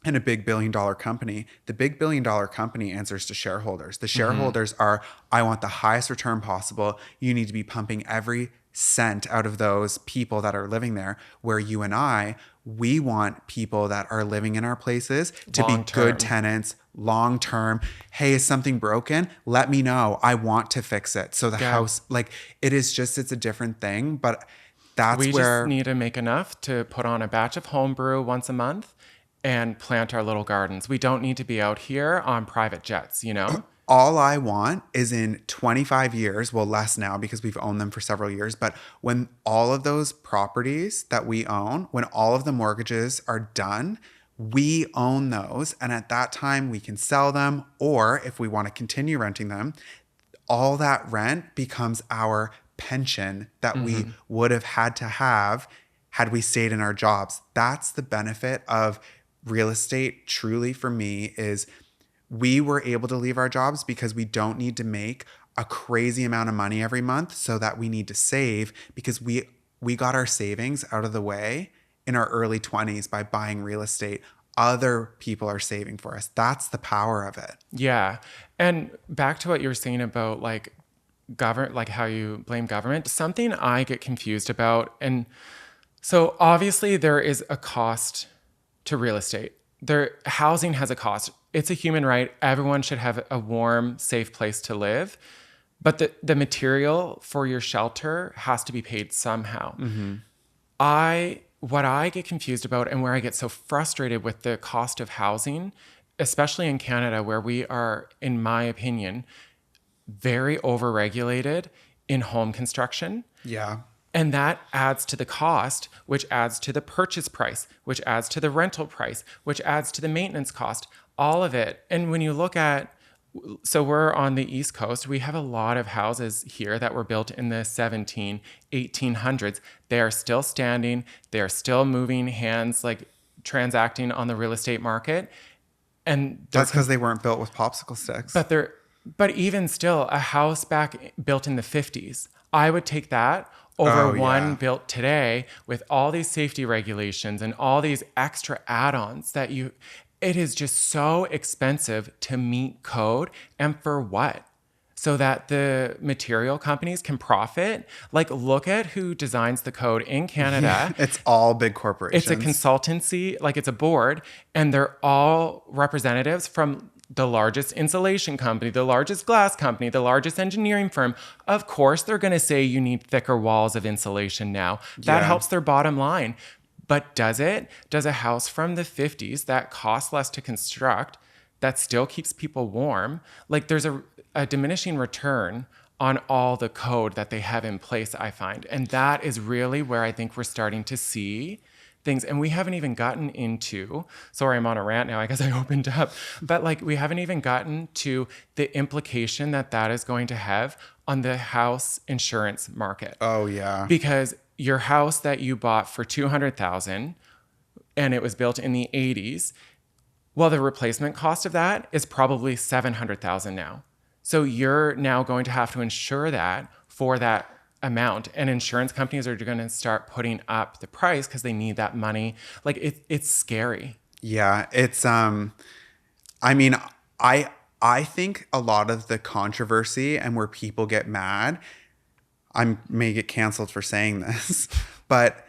and a big billion-dollar company, the big billion-dollar company answers to shareholders. The shareholders are, I want the highest return possible. You need to be pumping every cent out of those people that are living there. Where you and I, we want people that are living in our places to be Long good term. tenants, long term. Hey, is something broken? Let me know. I want to fix it. So the Yeah. house, like it's a different thing. But that's We just where need to make enough to put on a batch of homebrew once a month and plant our little gardens. We don't need to be out here on private jets. all I want is in 25 years, well, less now because we've owned them for several years, but when all of those properties that we own, when all of the mortgages are done, we own those. And at that time, we can sell them, or if we want to continue renting them, all that rent becomes our pension that we would have had we stayed in our jobs. That's the benefit of real estate truly for me is we were able to leave our jobs because we don't need to make a crazy amount of money every month so that we need to save because we got our savings out of the way in our early 20s by buying real estate. Other people are saving for us. That's the power of it. Yeah. And back to what you were saying about like government, like how you blame government, something I get confused about. And so obviously there is a cost to real estate. Housing has a cost. It's a human right. Everyone should have a warm, safe place to live. But the material for your shelter has to be paid somehow. What I get confused about and where I get so frustrated with the cost of housing, especially in Canada, where we are, in my opinion, very overregulated in home construction. Yeah. And that adds to the cost, which adds to the purchase price, which adds to the rental price, which adds to the maintenance cost, all of it. And when you look at, so we're on the East Coast, we have a lot of houses here that were built in the 1800s. They are still standing. They are still moving hands, like transacting on the real estate market. And That's because they weren't built with popsicle sticks. but even still, a house built in the 50s, I would take that over Oh, one yeah. built today with all these safety regulations and all these extra add-ons it is just so expensive to meet code. And for what? so that the material companies can profit. Like, look at who designs the code in Canada. It's all big It's a corporations. consultancy, like it's a board, and they're all representatives from the largest insulation company, the largest glass company, the largest engineering firm. Of course, they're going to say you need thicker walls of insulation now. That Yeah. helps their bottom line. But does it? Does a house from the 50s that costs less to construct, that still keeps people warm? Like, there's a diminishing return on all the code that they have in place, I find. And that is really where I think we're starting to see things. And we haven't even gotten into, sorry, I'm on a rant now, I guess I opened up, but like, we haven't even gotten to the implication that that is going to have on the house insurance market. Oh, yeah. Because your house that you bought for 200,000 and it was built in the 80s, well, the replacement cost of that is probably 700,000 now. So you're now going to have to insure that for that amount, and insurance companies are going to start putting up the price because they need that money. Like, it's scary. Yeah, it's I mean, I think a lot of the controversy and where people get mad, I may get canceled for saying this, but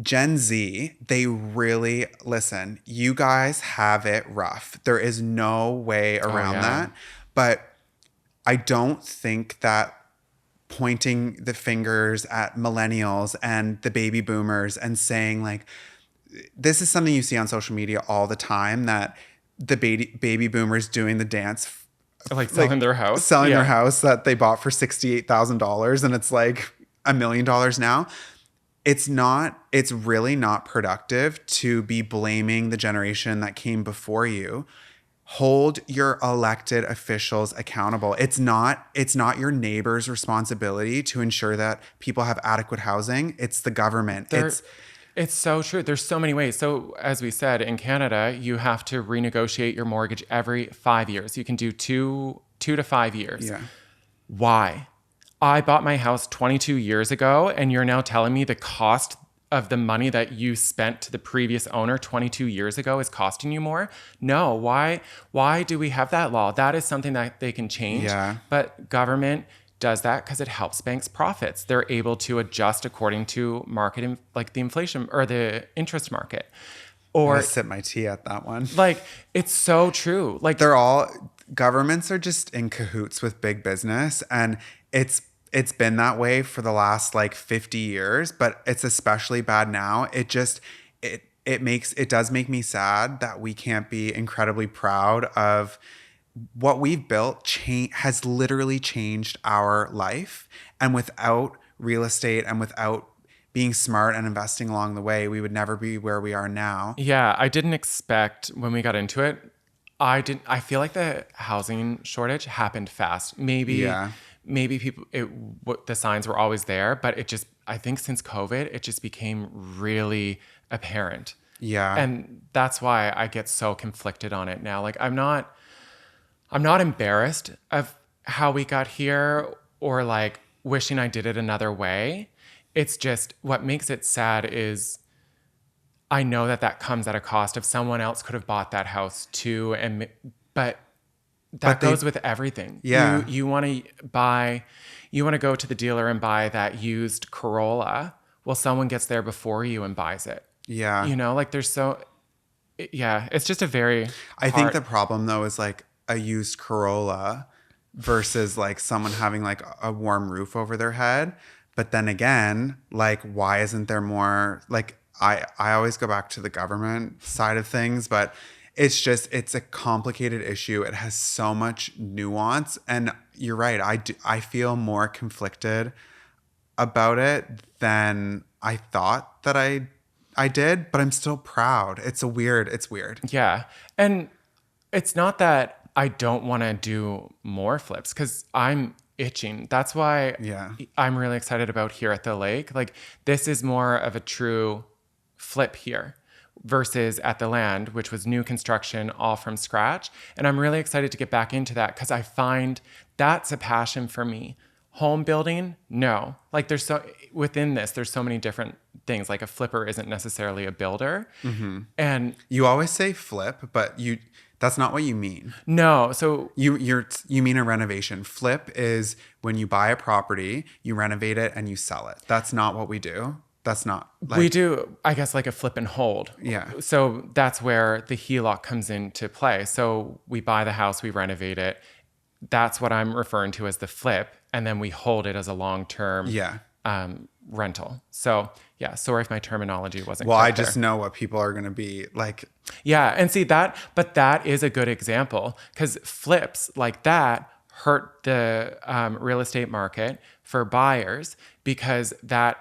Gen Z, they really listen. You guys have it rough. There is no way around that. But I don't think that pointing the fingers at millennials and the baby boomers and saying like, this is something you see on social media all the time, that the baby boomers doing the dance, Like selling their house. selling their house that they bought for $68,000 and it's like $1 million now. It's really not productive to be blaming the generation that came before you. Hold your elected officials accountable. It's not your neighbor's responsibility to ensure that people have adequate housing. It's the government. It's so true. There's so many ways. So as we said, in Canada, you have to renegotiate your mortgage every 5 years. You can do two to 5 years. Yeah. Why? I bought my house 22 years ago, and you're now telling me the cost of the money that you spent to the previous owner 22 years ago is costing you more? No. Why do we have that law? That is something that they can change. Yeah. But government does that because it helps banks' profits. They're able to adjust according to market, like the inflation or the interest market. Or I sip my tea at that one. like, it's so true. Like, Governments are just in cahoots with big business, and it's been that way for the last like 50 years, but it's especially bad now. It does make me sad that we can't be incredibly proud of what we've built. Has literally changed our life, and without real estate and without being smart and investing along the way, we would never be where we are now. yeah, I didn't expect when we got into it. I feel like the housing shortage happened fast. Maybe people, the signs were always there, but I think since COVID, it just became really apparent. Yeah. And that's why I get so conflicted on it now. Like, I'm not embarrassed of how we got here or like wishing I did it another way. It's just what makes it sad is I know that comes at a cost of someone else could have bought that house too. But goes with everything. Yeah. You want to go to the dealer and buy that used Corolla. Well, someone gets there before you and buys it. Yeah. Like it's just a very I think the problem though is like a used Corolla versus like someone having like a warm roof over their head. But then again, like, why isn't there more, like, I always go back to the government side of things, but it's a complicated issue. It has so much nuance, and you're right. I feel more conflicted about it than I thought that I did, but I'm still proud. It's weird. Yeah. And it's not that I don't want to do more flips because I'm itching. That's why I'm really excited about here at the lake. Like, this is more of a true flip here versus at the land, which was new construction all from scratch. And I'm really excited to get back into that because I find that's a passion for me. Home building, no. Like, there's so many different things. Like, a flipper isn't necessarily a builder. Mm-hmm. And you always say flip, but That's not what you mean. No. So You mean a renovation. Flip is when you buy a property, you renovate it and you sell it. That's not what we do. That's not we like do, I guess, like a flip and hold. yeah. So that's where the HELOC comes into play. So we buy the house, we renovate it. That's what I'm referring to as the flip. And then we hold it as a long-term Yeah. rental. So yeah, sorry if my terminology wasn't Well, I correct just there. know what people are going to be like. Yeah, and see that, but that is a good example because flips like that hurt the real estate market for buyers because that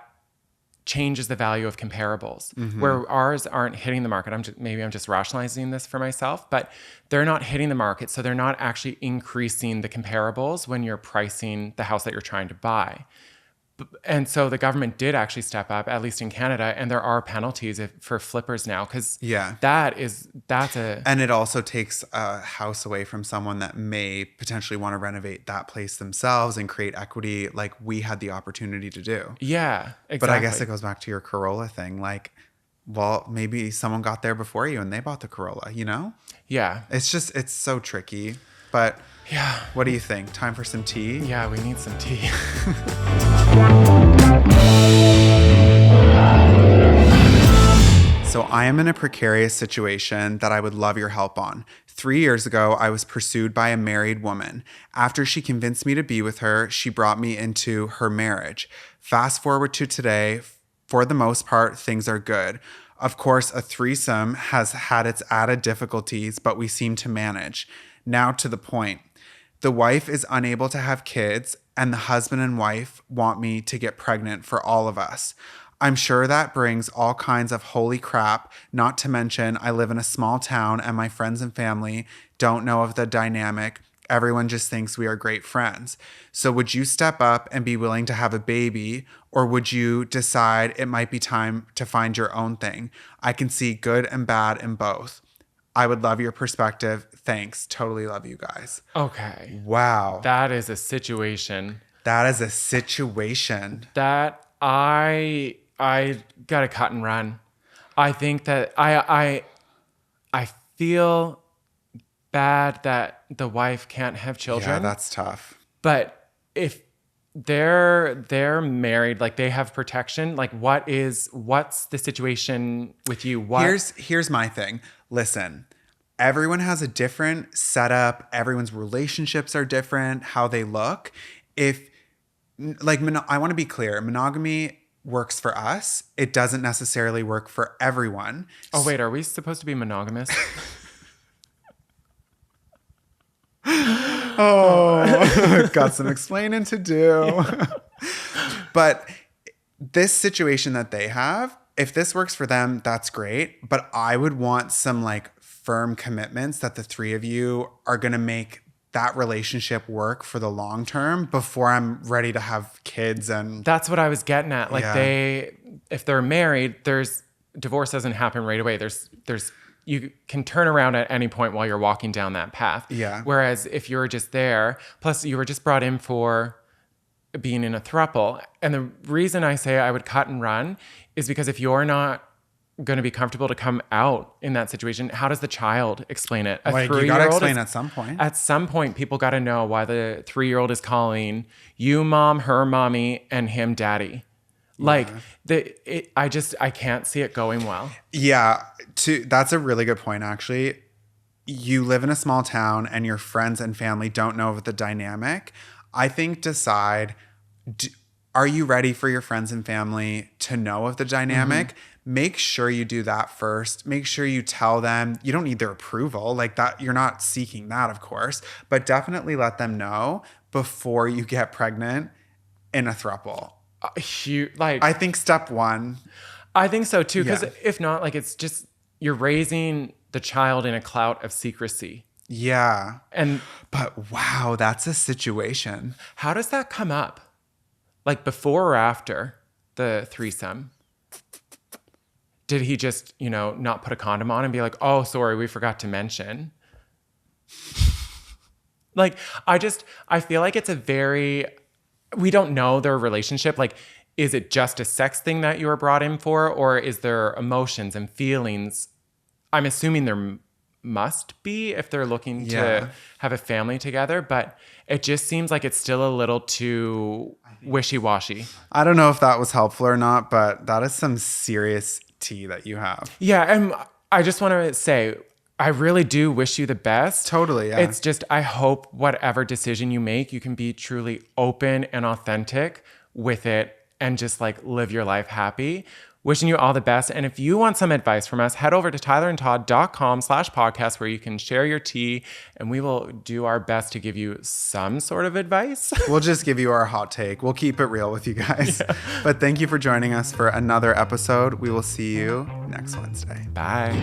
changes the value of comparables where ours aren't hitting the market. Maybe I'm just rationalizing this for myself, but they're not hitting the market. So they're not actually increasing the comparables when you're pricing the house that you're trying to buy. And so the government did actually step up, at least in Canada, and there are penalties for flippers now because Yeah. that's a And it also takes a house away from someone that may potentially want to renovate that place themselves and create equity like we had the opportunity to do. yeah, exactly. But I guess it goes back to your Corolla thing. Like, well, maybe someone got there before you and they bought the Corolla, you know? Yeah. It's so tricky. But Yeah. what do you think? Time for some tea? Yeah, we need some tea. So I am in a precarious situation that I would love your help on. 3 years ago, I was pursued by a married woman. After she convinced me to be with her, she brought me into her marriage. Fast forward to today, for the most part, things are good. Of course, a threesome has had its added difficulties, but we seem to manage. Now to the point. The wife is unable to have kids, and the husband and wife want me to get pregnant for all of us. I'm sure that brings all kinds of holy crap, not to mention I live in a small town and my friends and family don't know of the dynamic. Everyone just thinks we are great friends. So would you step up and be willing to have a baby, or would you decide it might be time to find your own thing? I can see good and bad in both. I would love your perspective. Thanks. Totally love you guys. Okay. Wow. That is a situation That is a situation. that I gotta cut and run. I think that I feel bad that the wife can't have children. Yeah, that's tough. But if they're married, like they have protection, like what's the situation with you? Here's my thing. Listen, everyone has a different setup. Everyone's relationships are different, how they look. If like I want to be clear, monogamy works for us. It doesn't necessarily work for everyone. Oh wait, are we supposed to be monogamous? Oh, got some explaining to do. But this situation that they have, if this works for them, that's great. But I would want some like firm commitments that the three of you are going to make that relationship work for the long term before I'm ready to have kids. And That's what I was getting at. Like Yeah. if they're married, divorce doesn't happen right away. There's you can turn around at any point while you're walking down that path. Yeah. Whereas if you're just there, plus you were just brought in for being in a throuple. And the reason I say I would cut and run is because if you're not going to be comfortable to come out in that situation, how does the child explain it? A like you 3-year-old got to explain is- at some point. At some point, people got to know why the 3-year-old is calling you mom, her mommy, and him daddy. Like I can't see it going well. Yeah, that's a really good point, actually. You live in a small town and your friends and family don't know of the dynamic. I think decide, are you ready for your friends and family to know of the dynamic? Make sure you do that first. Make sure you tell them. You don't need their approval like that. You're not seeking that, of course, but definitely let them know before you get pregnant in a throuple. I think step one. I think so too, because Yeah. if not, like it's just you're raising the child in a cloud of secrecy. Yeah. And But wow, that's a situation. how does that come up? Like before or after the threesome? Did he just, not put a condom on and be like, oh, sorry, we forgot to mention? Like, I feel like we don't know their relationship. Like, is it just a sex thing that you were brought in for? Or is there emotions and feelings? I'm assuming they're must be if they're looking Yeah. to have a family together. But it just seems like it's still a little too wishy-washy. I don't know if that was helpful or not, but that is some serious tea that you have. Yeah, and I just want to say, I really do wish you the best. Totally, yeah. It's just, I hope whatever decision you make, you can be truly open and authentic with it and just like live your life happy. Wishing you all the best. And if you want some advice from us, head over to tylerandtodd.com/podcast where you can share your tea and we will do our best to give you some sort of advice. We'll just give you our hot take. We'll keep it real with you guys. Yeah. But thank you for joining us for another episode. We will see you next Wednesday. Bye.